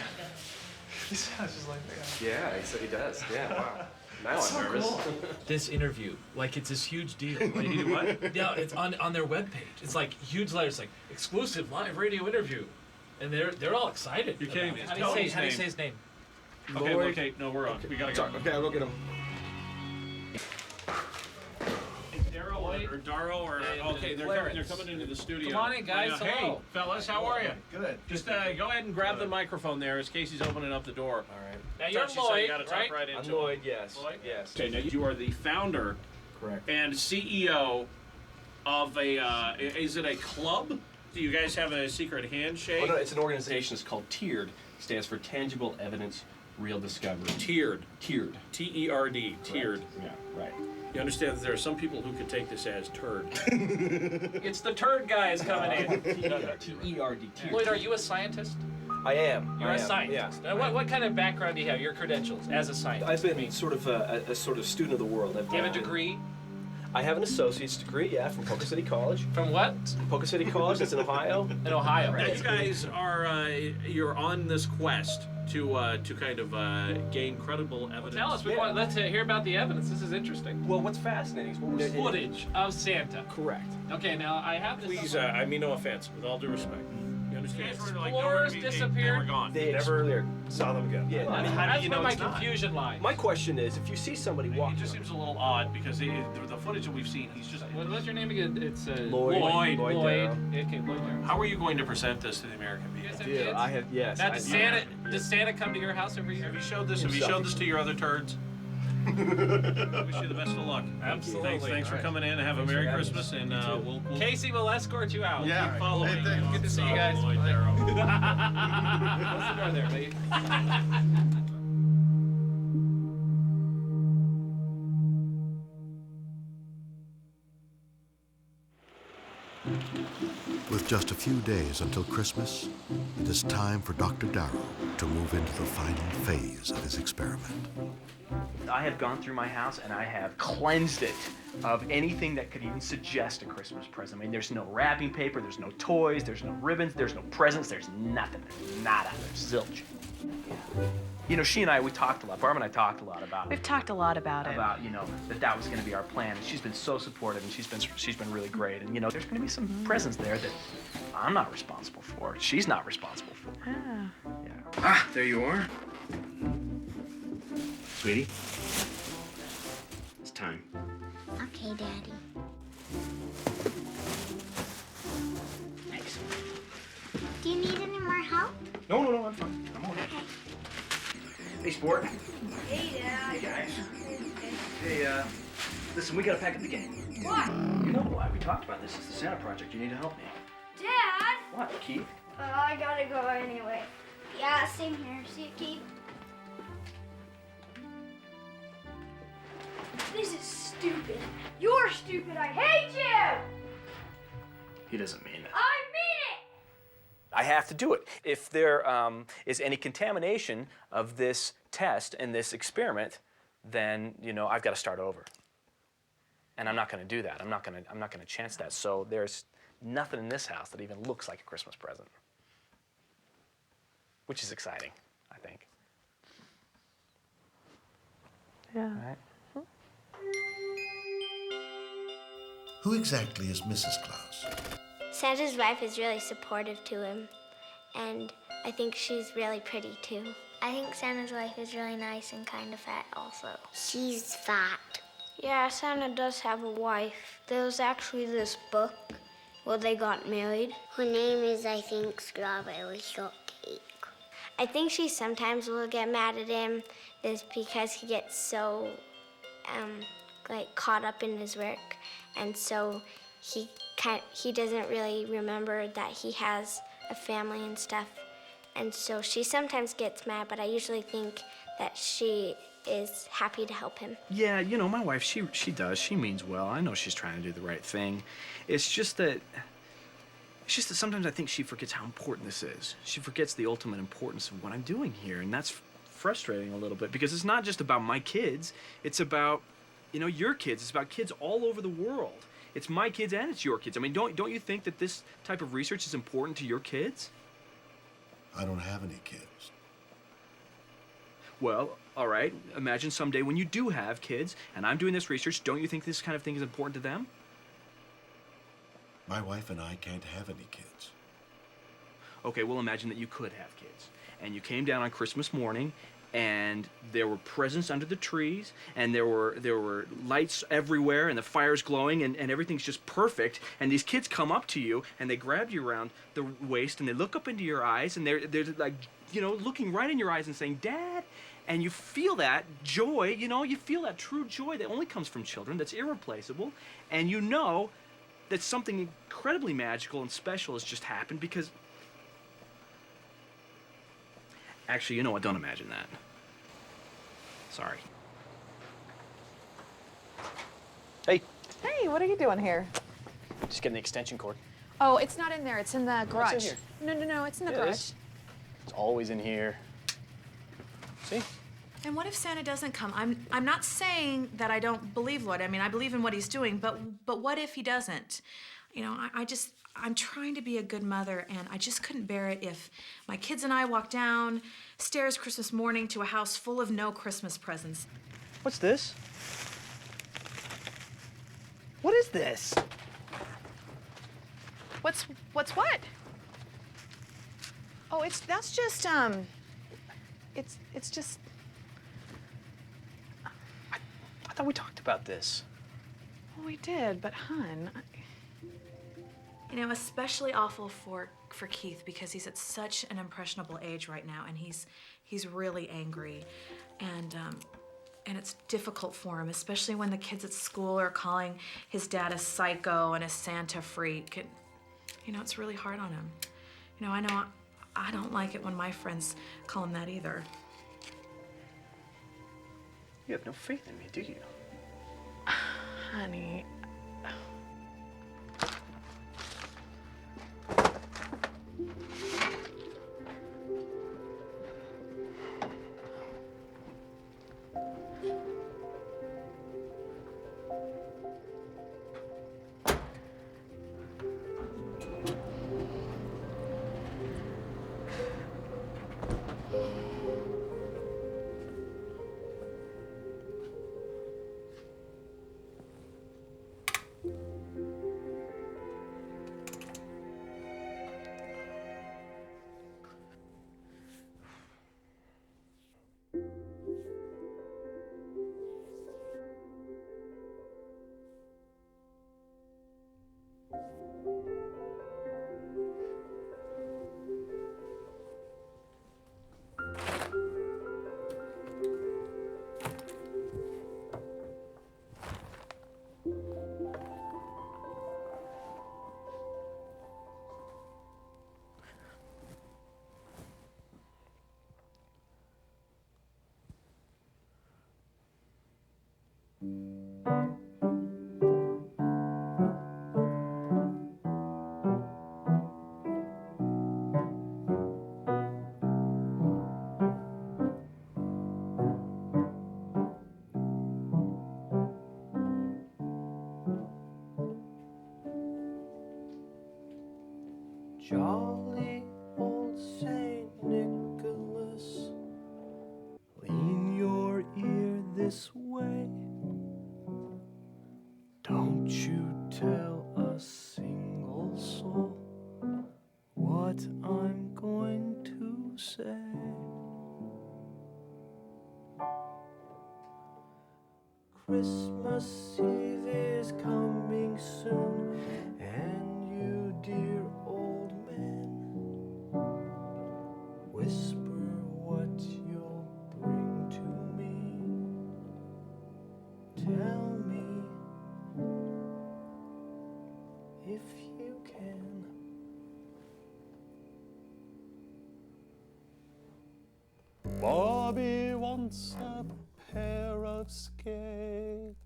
Speaker 1: He sounds just like the guy.
Speaker 19: Yeah, he does. Yeah, wow. Now
Speaker 1: That's
Speaker 19: I'm
Speaker 1: so
Speaker 19: nervous.
Speaker 1: cool.
Speaker 26: This interview, like it's this huge deal. Like,
Speaker 7: You do what?
Speaker 26: Yeah, it's on their webpage. It's like huge letters, like exclusive live radio interview, and they're all excited.
Speaker 7: You're kidding
Speaker 26: about
Speaker 7: me.
Speaker 26: it. How do you
Speaker 7: Tell
Speaker 26: say
Speaker 7: his
Speaker 26: his name?
Speaker 7: Okay,
Speaker 19: Lloyd.
Speaker 7: okay, no, we're on. We gotta go.
Speaker 19: Sorry, okay, I'll go get him.
Speaker 7: Darrow or Darrow or okay, they're coming into the studio.
Speaker 26: Come on in, guys.
Speaker 7: Hey,
Speaker 26: Hello.
Speaker 7: fellas, how are you?
Speaker 1: Good.
Speaker 7: Just go ahead and grab the microphone there as Casey's opening up the door.
Speaker 19: All right.
Speaker 26: Now you're
Speaker 7: Touchy, so you
Speaker 26: Lloyd,
Speaker 7: gotta talk
Speaker 26: right?
Speaker 7: right into
Speaker 19: I'm
Speaker 7: it.
Speaker 19: Lloyd, yes.
Speaker 7: Lloyd?
Speaker 19: Yes.
Speaker 7: Okay, now you are the founder
Speaker 19: Correct.
Speaker 7: and CEO of a. Is it a club? Do you guys have a secret handshake?
Speaker 19: Oh, no, it's an organization. It's called TIERD. Stands for Tangible Evidence Real Discovery.
Speaker 7: Tiered.
Speaker 19: TIERD.
Speaker 7: T-E-R-D. Tiered.
Speaker 19: Yeah, right.
Speaker 7: You understand that there are some people who could take this as turd.
Speaker 26: It's the turd guys coming in.
Speaker 19: T-E-R-D.
Speaker 26: Lloyd, are you a scientist?
Speaker 19: I am.
Speaker 26: You're
Speaker 19: I
Speaker 26: a
Speaker 19: am,
Speaker 26: scientist.
Speaker 19: Yeah.
Speaker 26: Now, what kind of background do you have? Your credentials as a scientist?
Speaker 19: I've been sort of a sort of student of the world.
Speaker 26: Do you have a degree?
Speaker 19: I have an associate's degree, yeah, from Polka City College.
Speaker 26: From what?
Speaker 19: Polka City College, that's in Ohio.
Speaker 26: In Ohio.
Speaker 7: Now you guys are you're on this quest to kind of gain credible evidence.
Speaker 26: Tell us. Let's hear about the evidence. This is interesting.
Speaker 19: Well, what's fascinating is what we're
Speaker 26: Footage of Santa.
Speaker 19: Correct.
Speaker 26: Okay, now I have this.
Speaker 7: Please, I mean no offense, with all due respect. You understand?
Speaker 26: Explorers disappeared.
Speaker 7: They were gone.
Speaker 19: They
Speaker 1: Never saw them again.
Speaker 19: Yeah.
Speaker 26: I mean, that's where my confusion lies.
Speaker 19: My question is, if you see somebody
Speaker 7: It
Speaker 19: walking,
Speaker 7: just seems a little odd because the footage that we've seen, he's just.
Speaker 26: What's your name again? It's
Speaker 19: Lloyd.
Speaker 26: Lloyd.
Speaker 19: Darrow.
Speaker 26: Okay, Lloyd Darrow.
Speaker 7: How are you going to present this to the American people?
Speaker 19: Yeah, I have. Yes.
Speaker 26: Now, does Santa come to your house every year?
Speaker 7: Have you showed this? Have you showed this to your other turds? Wish you the best of luck.
Speaker 26: Absolutely.
Speaker 7: Thanks for coming in. Have a Merry Christmas, and we'll.
Speaker 26: Casey will escort you out.
Speaker 7: Yeah. Follow me.
Speaker 26: Good to see you guys.
Speaker 7: Lloyd Darrow.
Speaker 26: Close the door there, babe.
Speaker 3: With just a few days until Christmas, it is time for Dr. Darrow to move into the final phase of his experiment.
Speaker 2: I have gone through my house and I have cleansed it of anything that could even suggest a Christmas present. I mean, there's no wrapping paper, there's no toys, there's no ribbons, there's no presents, there's nothing. There's nada. There's zilch. You know, she and I, we talked a lot. Barbara and I talked a lot about
Speaker 8: We've talked a lot about it.
Speaker 2: about, you know, that was going to be our plan. And she's been so supportive, and she's been really great. And you know, there's going to be some presents there that I'm not responsible for. She's not responsible for.
Speaker 8: Yeah.
Speaker 2: Ah, there you are, sweetie. It's time.
Speaker 4: Okay, Daddy.
Speaker 2: Thanks.
Speaker 4: Do you need any more help?
Speaker 2: No, I'm fine. I'm all right. Hey, sport.
Speaker 4: Hey, Dad.
Speaker 2: Hey, guys. Hey, listen, we gotta pack up the game.
Speaker 4: What?
Speaker 2: You know why we talked about this. It's the Santa project. You need to help me.
Speaker 4: Dad?
Speaker 2: What, Keith?
Speaker 4: I gotta go anyway. Yeah, same here. See you, Keith. This is stupid. You're stupid. I hate you.
Speaker 2: He doesn't mean it.
Speaker 4: I mean it.
Speaker 2: I have to do it. If there is any contamination of this test and this experiment, then you know I've got to start over. And I'm not going to do that. I'm not going to chance that. So there's nothing in this house that even looks like a Christmas present, which is exciting, I think.
Speaker 8: Yeah.
Speaker 2: All right.
Speaker 14: Who exactly is Mrs. Claus?
Speaker 4: Santa's wife is really supportive to him, and I think she's really pretty too. I think Santa's wife is really nice and kind of fat also. She's fat. Yeah, Santa does have a wife. There was actually this book where they got married. Her name is, I think, Strawberry Shortcake. I think she sometimes will get mad at him just because he gets so, caught up in his work, and so he doesn't really remember that he has a family and stuff. And so she sometimes gets mad, but I usually think that she is happy to help him.
Speaker 2: Yeah, you know, my wife, she does. She means well. I know she's trying to do the right thing. It's just that It's just that sometimes I think she forgets how important this is. She forgets the ultimate importance of what I'm doing here, and that's frustrating a little bit because it's not just about my kids. It's about, you know, your kids. It's about kids all over the world. It's my kids and it's your kids. I mean, don't you think that this type of research is important to your kids?
Speaker 14: I don't have any kids.
Speaker 2: Well, all right. Imagine someday when you do have kids, and I'm doing this research, don't you think this kind of thing is important to them?
Speaker 14: My wife and I can't have any kids.
Speaker 2: Okay, well, imagine that you could have kids. And you came down on Christmas morning, and there were presents under the trees, and there were lights everywhere, and the fire's glowing, and everything's just perfect. And these kids come up to you, and they grab you around the waist, and they look up into your eyes, and they're like, you know, looking right in your eyes and saying, "Dad." And you feel that joy, you know, you feel that true joy that only comes from children, that's irreplaceable. And you know that something incredibly magical and special has just happened because... Actually, you know what? Don't imagine that. Sorry. Hey.
Speaker 5: Hey, what are you doing here?
Speaker 2: Just getting the extension cord.
Speaker 5: Oh, it's not in there. It's in the garage.
Speaker 2: It's in here.
Speaker 5: No, it's in the
Speaker 2: Yeah, it
Speaker 5: garage.
Speaker 2: is. It's always in here. See?
Speaker 8: And what if Santa doesn't come? I'm not saying that I don't believe Lloyd. I mean, I believe in what he's doing, but what if he doesn't? You know, I'm trying to be a good mother, and I just couldn't bear it if my kids and I walked downstairs Christmas morning to a house full of no Christmas presents.
Speaker 2: What's this? What is this?
Speaker 5: What's what? Oh, that's just it's just.
Speaker 2: I thought we talked about this.
Speaker 5: Well, we did, but hun.
Speaker 8: You know, especially awful for Keith because he's at such an impressionable age right now, and he's really angry, and it's difficult for him, especially when the kids at school are calling his dad a psycho and a Santa freak. And, you know, it's really hard on him. You know I don't like it when my friends call him that either.
Speaker 2: You have no faith in me, do you?
Speaker 5: Honey.
Speaker 10: Jolly old Saint Nicholas, lean your ear this way. Don't you tell a single soul what I'm going to say. Christmas Eve is coming soon, and you, dear old man, whisper what you'll bring to me. Tell me if you can. Bobby wants a pair of skates.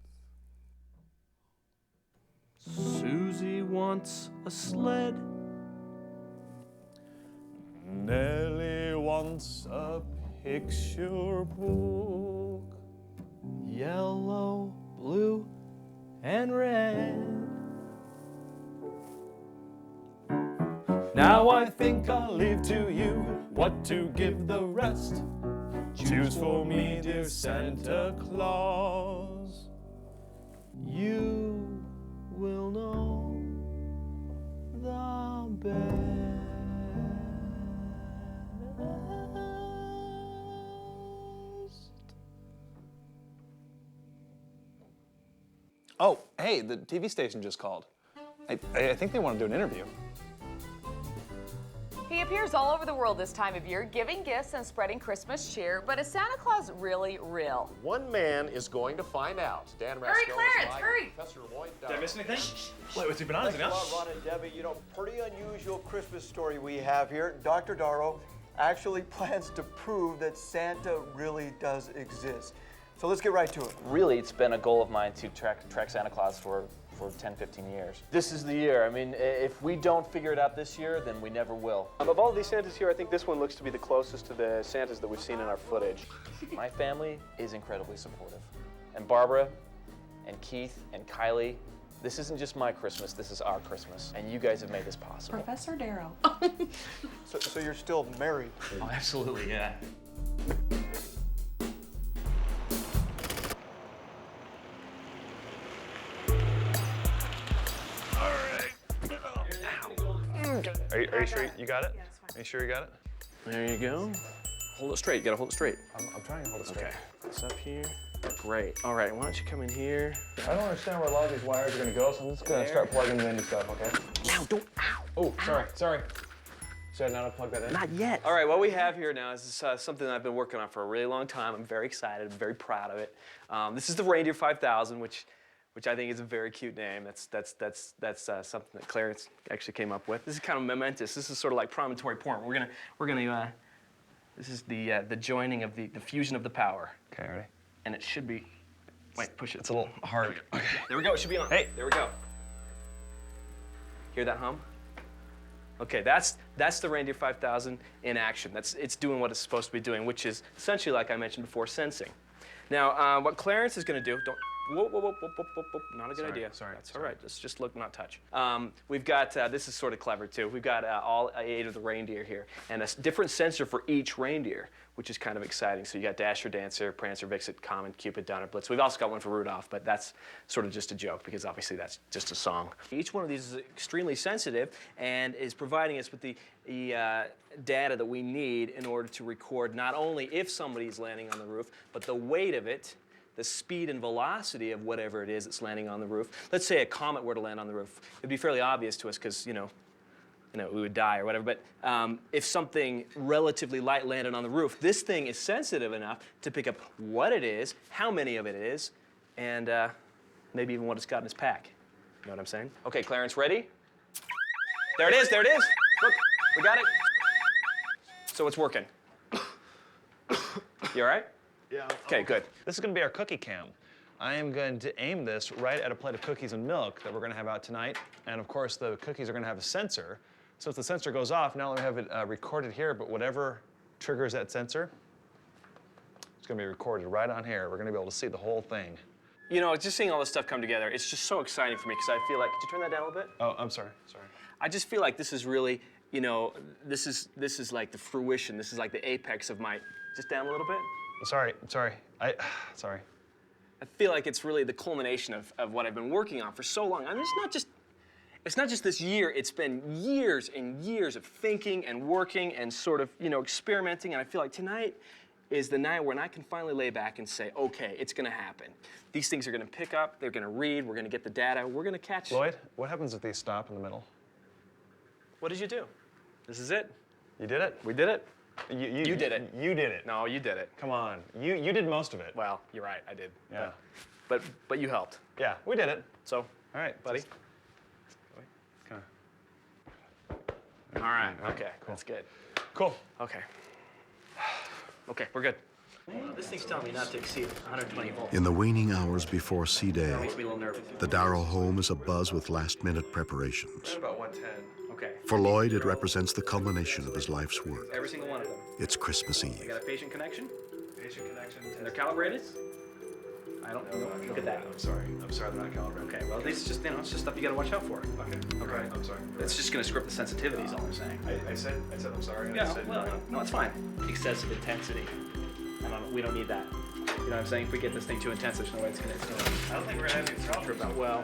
Speaker 10: Susie wants a sled. once a picture book, yellow, blue, and red. Now I think I'll leave to you what to give the rest. Choose for me, dear Santa Claus. You will know the best.
Speaker 11: Oh, hey, the TV station just called. I think they want to do an interview.
Speaker 12: He appears all over the world this time of year, giving gifts and spreading Christmas cheer. But is Santa Claus really real?
Speaker 15: One man is going to find out. Dan
Speaker 12: Hurry,
Speaker 15: Rascal
Speaker 12: Clarence,
Speaker 15: is live.
Speaker 12: hurry!
Speaker 15: Professor Lloyd Darrow.
Speaker 7: Did I miss anything? Wait, what's he been on?
Speaker 20: Thanks a lot, Ron and Debbie. You know, pretty unusual Christmas story we have here. Dr. Darrow actually plans to prove that Santa really does exist. So let's get right to it.
Speaker 21: Really, it's been a goal of mine to track Santa Claus for 10, 15 years. This is the year. I mean, if we don't figure it out this year, then we never will.
Speaker 13: Of all these Santas here, I think this one looks to be the closest to the Santas that we've seen in our footage.
Speaker 21: My family is incredibly supportive. And Barbara, and Keith, and Kylie, this isn't just my Christmas, this is our Christmas. And you guys have made this possible.
Speaker 12: Professor Darrow.
Speaker 20: So you're still married?
Speaker 21: Oh, absolutely, yeah.
Speaker 7: Are you sure you got it? Yeah, it's fine. Are you sure you got it?
Speaker 13: There you go. Hold it straight. You gotta hold it straight.
Speaker 11: I'm trying to hold it straight.
Speaker 13: Okay. This up here. Great. All right. Why don't you come in here?
Speaker 11: I don't understand where a lot of these wires are going to go, so I'm just going to start plugging them into stuff, okay?
Speaker 13: Now, don't. Ow.
Speaker 11: Oh, sorry. Should I not plug that in?
Speaker 13: Not yet. All right. What we have here now is something that I've been working on for a really long time. I'm very excited. I'm very proud of it. This is the Reindeer 5000, which I think is a very cute name. That's something that Clarence actually came up with. This is kind of momentous. This is sort of like promontory point. We're gonna. This is the joining of the fusion of the power.
Speaker 11: Okay, ready?
Speaker 13: And it should be. Wait, push it.
Speaker 11: It's a little hard.
Speaker 13: Okay. There we go. It should be on. Hey, there we go. Hear that hum? Okay, that's the Reindeer 5000 in action. It's doing what it's supposed to be doing, which is essentially, like I mentioned before, sensing. Now, what Clarence is going to do, whoa, not a good idea.
Speaker 11: Sorry.
Speaker 13: That's all right. Just look, not touch. We've got, this is sort of clever too. We've got all 8 of the reindeer here, and a different sensor for each reindeer, which is kind of exciting. So you got Dasher, Dancer, Prancer, Vixen, Comet, Cupid, Donner, Blitz. We've also got one for Rudolph, but that's sort of just a joke because obviously that's just a song. Each one of these is extremely sensitive and is providing us with the data that we need in order to record not only if somebody's landing on the roof, but the weight of it, the speed and velocity of whatever it is that's landing on the roof. Let's say a comet were to land on the roof. It'd be fairly obvious to us because, you know, we would die or whatever. But if something relatively light landed on the roof, this thing is sensitive enough to pick up what it is, how many of it is, and maybe even what it's got in its pack. You know what I'm saying? Okay, Clarence, ready? There it is, there it is. Look, we got it. So it's working. You all right?
Speaker 7: Yeah.
Speaker 13: Okay, good.
Speaker 7: This is going to be our cookie cam. I am going to aim this right at a plate of cookies and milk that we're going to have out tonight. And of course, the cookies are going to have a sensor. So if the sensor goes off, not only have it recorded here, but whatever triggers that sensor, it's going to be recorded right on here. We're going to be able to see the whole thing.
Speaker 13: You know, just seeing all this stuff come together, it's just so exciting for me because I feel like, could you turn that down a little bit?
Speaker 7: Oh, I'm sorry.
Speaker 13: I just feel like this is really, you know, this is like the fruition. This is like the apex of my, just down a little bit.
Speaker 7: Sorry. Sorry.
Speaker 13: I feel like it's really the culmination of what I've been working on for so long. I mean, it's not just this year. It's been years and years of thinking and working and sort of, you know, experimenting. And I feel like tonight is the night when I can finally lay back and say, okay, it's going to happen. These things are going to pick up. They're going to read. We're going to get the data. We're going to catch.
Speaker 7: Lloyd, what happens if these stop in the middle?
Speaker 13: What did you do? This is it.
Speaker 7: You did it?
Speaker 13: We did it.
Speaker 7: You
Speaker 13: did it.
Speaker 7: You did it.
Speaker 13: No, you did it.
Speaker 7: Come on. You did most of it.
Speaker 13: Well, you're right. I did.
Speaker 7: Yeah.
Speaker 13: But you helped.
Speaker 7: Yeah, we did it.
Speaker 13: So,
Speaker 7: all right,
Speaker 13: buddy. All right. Okay. Cool. That's good.
Speaker 7: Cool.
Speaker 13: Okay. Okay, we're good. This thing's telling me not to exceed 120 volts.
Speaker 3: In the waning hours before C-Day,
Speaker 13: That makes me a little nervous.
Speaker 3: the Darrow home is abuzz with last-minute preparations.
Speaker 13: Right about 110. Okay.
Speaker 3: For Lloyd, it represents the culmination of his life's work.
Speaker 13: Every single one of them.
Speaker 3: It's Christmas
Speaker 2: I
Speaker 3: Eve.
Speaker 2: got a patient connection.
Speaker 1: Patient connection.
Speaker 2: And they're calibrated? I don't know. Look at that.
Speaker 1: I'm sorry, they're not calibrated.
Speaker 2: Okay, well, this is just, it's just stuff you gotta watch out for.
Speaker 1: Okay.
Speaker 2: Okay.
Speaker 1: I'm sorry.
Speaker 2: It's just gonna script the sensitivities, all I'm saying.
Speaker 1: I said I'm sorry. and I
Speaker 2: Yeah,
Speaker 1: said,
Speaker 2: well, no, it's fine. Excessive intensity. We don't need that. You know what I'm saying? If we get this thing too intense, there's no way it's gonna.
Speaker 1: I don't think we're gonna have any problems.
Speaker 2: Well,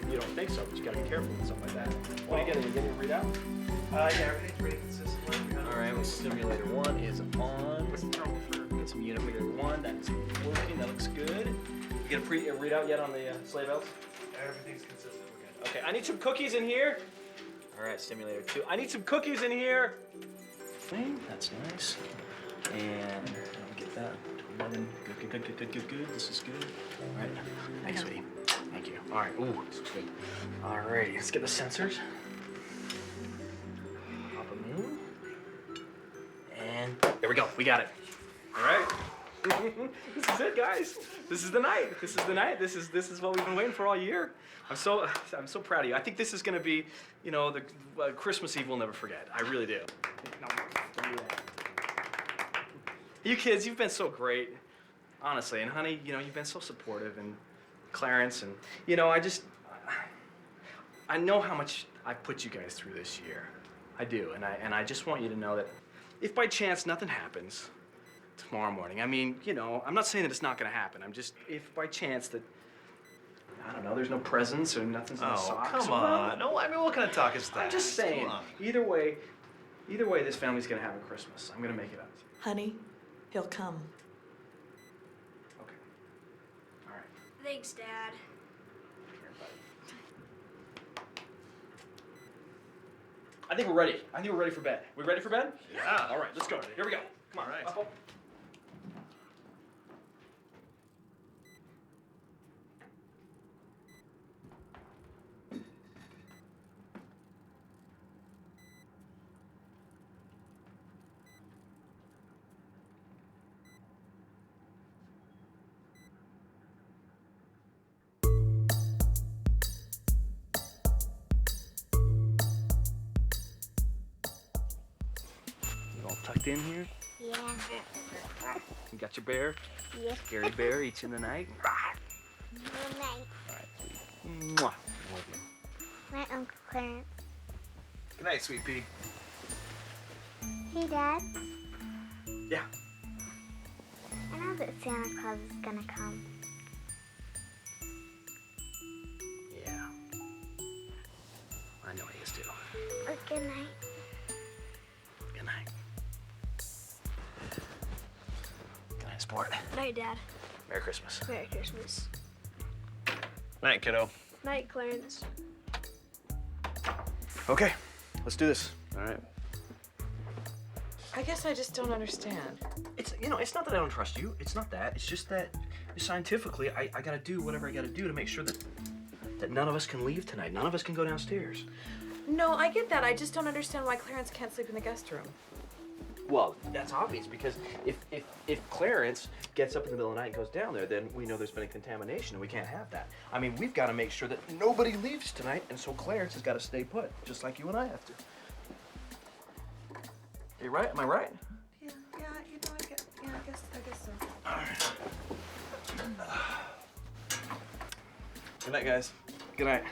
Speaker 2: you don't think so, but you gotta be careful with stuff like that. What are you getting? You getting a readout?
Speaker 1: Yeah, everything's pretty consistent.
Speaker 2: All right, well, simulator 1 is on. Get some unit meter 1. That's working. That looks good. You get a readout yet on the sleigh bells?
Speaker 1: Everything's consistent. We're good.
Speaker 2: Okay, I need some cookies in here. All right, simulator 2. I need some cookies in here. That's nice. And I'll get that. 11. Good. This is good. All right. Thanks, sweetie. Thank you. All right. Ooh, this is good. All right, let's get the sensors. Pop a moon. And there we go. We got it. All right. This is it, guys. This is the night. This is the night. This is what we've been waiting for all year. I'm so proud of you. I think this is gonna be, you know, the Christmas Eve we'll never forget. I really do. No, don't do that. You kids, you've been so great, honestly. And honey, you know, you've been so supportive, and Clarence, and you know, I know how much I've put you guys through this year. I do, and I just want you to know that if by chance nothing happens tomorrow morning, I mean, you know, I'm not saying that it's not gonna happen. I'm just, if by chance that, I don't know, there's no presents or nothing's in the socks.
Speaker 1: Come on. No, I mean, what kind of talk is that?
Speaker 2: I'm just saying, either way, this family's gonna have a Christmas. I'm gonna make it up.
Speaker 8: Honey, he'll come.
Speaker 2: Okay. All right.
Speaker 4: Thanks, Dad.
Speaker 2: I think we're ready. I think we're ready for bed. We ready for bed?
Speaker 1: Yeah.
Speaker 2: All right, let's go. Here we go. Come on.
Speaker 1: All right.
Speaker 2: Up. You all tucked in here?
Speaker 4: Yeah.
Speaker 2: You got your bear?
Speaker 4: Yes.
Speaker 2: Gary Bear eats in the night?
Speaker 4: Good night.
Speaker 2: All right, sweetie. Mwah. Love you.
Speaker 4: My Uncle Clarence.
Speaker 1: Good night, sweet pea.
Speaker 4: Hey, Dad.
Speaker 2: Yeah.
Speaker 4: I know that Santa Claus is gonna come.
Speaker 2: Yeah. I know he is too.
Speaker 4: Well, good night.
Speaker 2: Good night. Good night, sport.
Speaker 4: Night, Dad.
Speaker 2: Merry Christmas.
Speaker 4: Merry Christmas.
Speaker 1: Night, kiddo.
Speaker 4: Night, Clarence.
Speaker 2: Okay, let's do this.
Speaker 1: All right.
Speaker 8: I guess I just don't understand.
Speaker 2: It's, you know, it's not that I don't trust you. It's not that. It's just that scientifically, I gotta do whatever I gotta do to make sure that none of us can leave tonight. None of us can go downstairs.
Speaker 8: No, I get that. I just don't understand why Clarence can't sleep in the guest room.
Speaker 2: Well, that's obvious because if Clarence gets up in the middle of the night and goes down there, then we know there's been a contamination and we can't have that. I mean, we've got to make sure that nobody leaves tonight, and so Clarence has got to stay put, just like you and I have to. You right? Am I right?
Speaker 8: Yeah, you know, I guess so.
Speaker 2: All right.
Speaker 11: Good night, guys.
Speaker 2: Good night.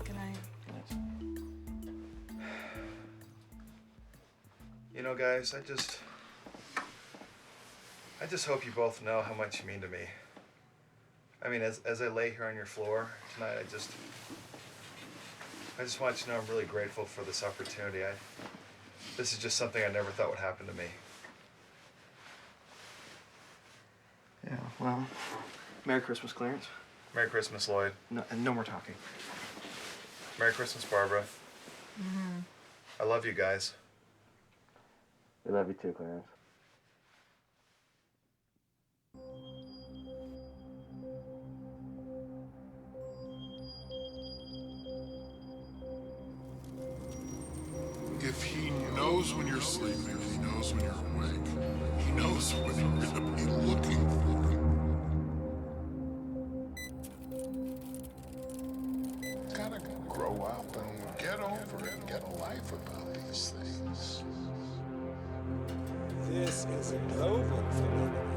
Speaker 8: Good night.
Speaker 1: You know, guys, I just hope you both know how much you mean to me. I mean, as I lay here on your floor tonight, I just want you to know I'm really grateful for this opportunity. This is just something I never thought would happen to me.
Speaker 2: Yeah, well, Merry Christmas, Clarence.
Speaker 1: Merry Christmas, Lloyd.
Speaker 2: No, and no more talking.
Speaker 1: Merry Christmas, Barbara.
Speaker 8: Mm-hmm.
Speaker 1: I love you guys.
Speaker 2: We love you too, Clarence.
Speaker 6: If he knows when you're sleeping, if he knows when you're awake, he knows when you're gonna be looking for him. Gotta grow up and get over it, get a life about these things. supernova phenomenon.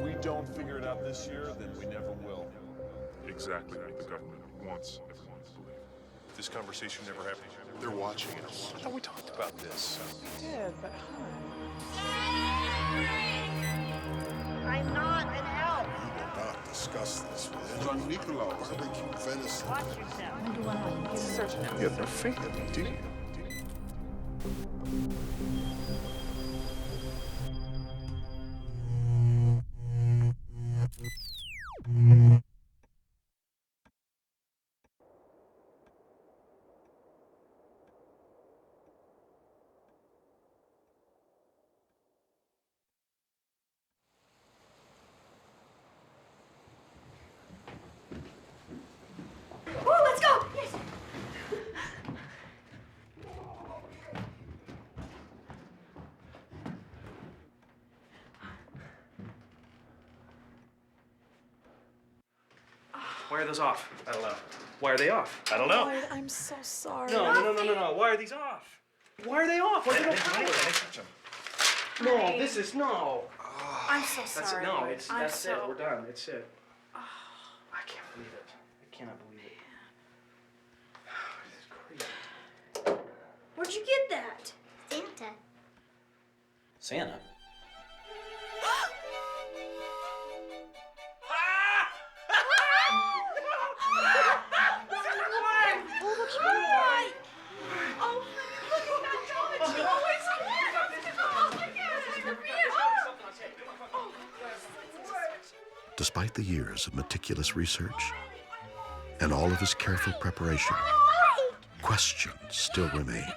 Speaker 6: We don't figure it out this year, then we never will.
Speaker 9: Exactly what the government wants everyone to believe. This conversation never happened.
Speaker 6: They're watching us. I thought we talked about this.
Speaker 5: We did, but
Speaker 16: I'm not an elf.
Speaker 6: We will not discuss this with Don Nicolau. Barbecue venison.
Speaker 16: Watch yourself.
Speaker 5: search now.
Speaker 6: You have no faith in me, do you?
Speaker 16: Oh, let's go! Yes.
Speaker 2: Why are those off?
Speaker 7: I don't know.
Speaker 2: Why are they off?
Speaker 7: I don't know.
Speaker 5: Lloyd, I'm so sorry.
Speaker 2: No. Why are these off? Why are they off? Why are they no power? No, this is no.
Speaker 5: I'm so
Speaker 2: That's
Speaker 5: sorry.
Speaker 2: it. No,
Speaker 5: Lloyd.
Speaker 2: that's it. We're done. It's it. I can't believe it. I cannot believe it. This is crazy.
Speaker 16: Where'd you get that?
Speaker 4: Santa.
Speaker 2: Santa?
Speaker 3: Despite the years of meticulous research and all of his careful preparation, questions still remain.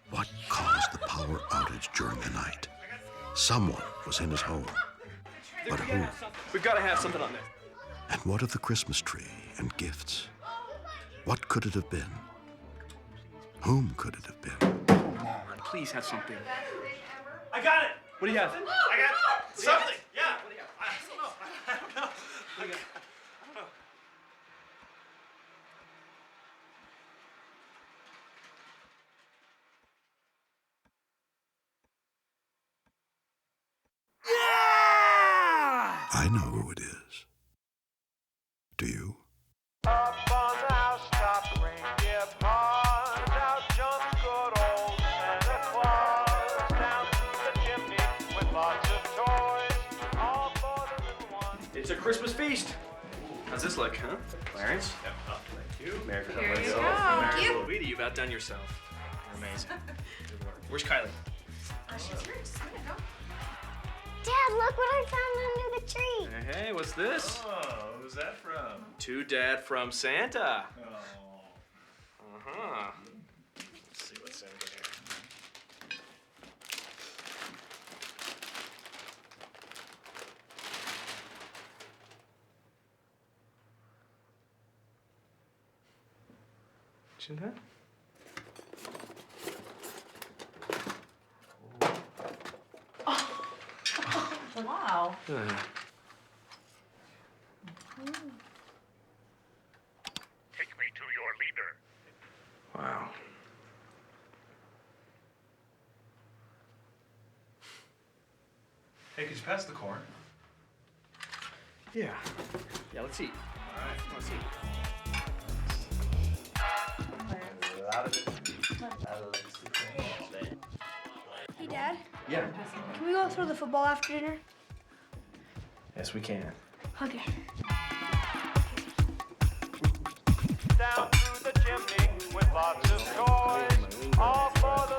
Speaker 3: What caused the power outage during the night? Someone was in his home, but who?
Speaker 2: We've got to have something on this.
Speaker 3: And what of the Christmas tree and gifts? What could it have been? Whom could it have been?
Speaker 2: Come on, please have something.
Speaker 7: I got it.
Speaker 2: What do you have?
Speaker 7: I got something. Yeah. What do you have? I don't know.
Speaker 2: What do you got?
Speaker 3: I know who it is. Do you?
Speaker 10: Up on the housetop, reindeer paws out, jumps good old Santa Claus down through the chimney with lots of toys, all for the little ones.
Speaker 2: It's a Christmas feast. How's this look, huh? Clarence?
Speaker 7: Thank you.
Speaker 2: Merry
Speaker 7: Here
Speaker 2: Christmas.
Speaker 7: you go.
Speaker 2: Merry
Speaker 7: Thank you.
Speaker 2: little Weedy, you've outdone yourself. You're amazing. Good work. Where's Kylie?
Speaker 16: She's here. Just a minute, go.
Speaker 4: Dad, look what I found under the tree.
Speaker 2: Hey, what's this?
Speaker 7: Oh, who's that from?
Speaker 2: To Dad from Santa.
Speaker 7: Oh.
Speaker 2: Uh-huh.
Speaker 7: Let's see what's in here.
Speaker 2: See that?
Speaker 8: Wow.
Speaker 10: Take me to your leader.
Speaker 2: Wow.
Speaker 7: Hey, could you pass the corn?
Speaker 2: Yeah. Yeah, let's eat.
Speaker 7: All right,
Speaker 2: Let's eat.
Speaker 16: Hey, Dad.
Speaker 2: Yeah.
Speaker 16: Can we go throw the football after dinner?
Speaker 2: Yes, we can.
Speaker 16: Okay.
Speaker 10: Down through the chimney with lots of toys, all for the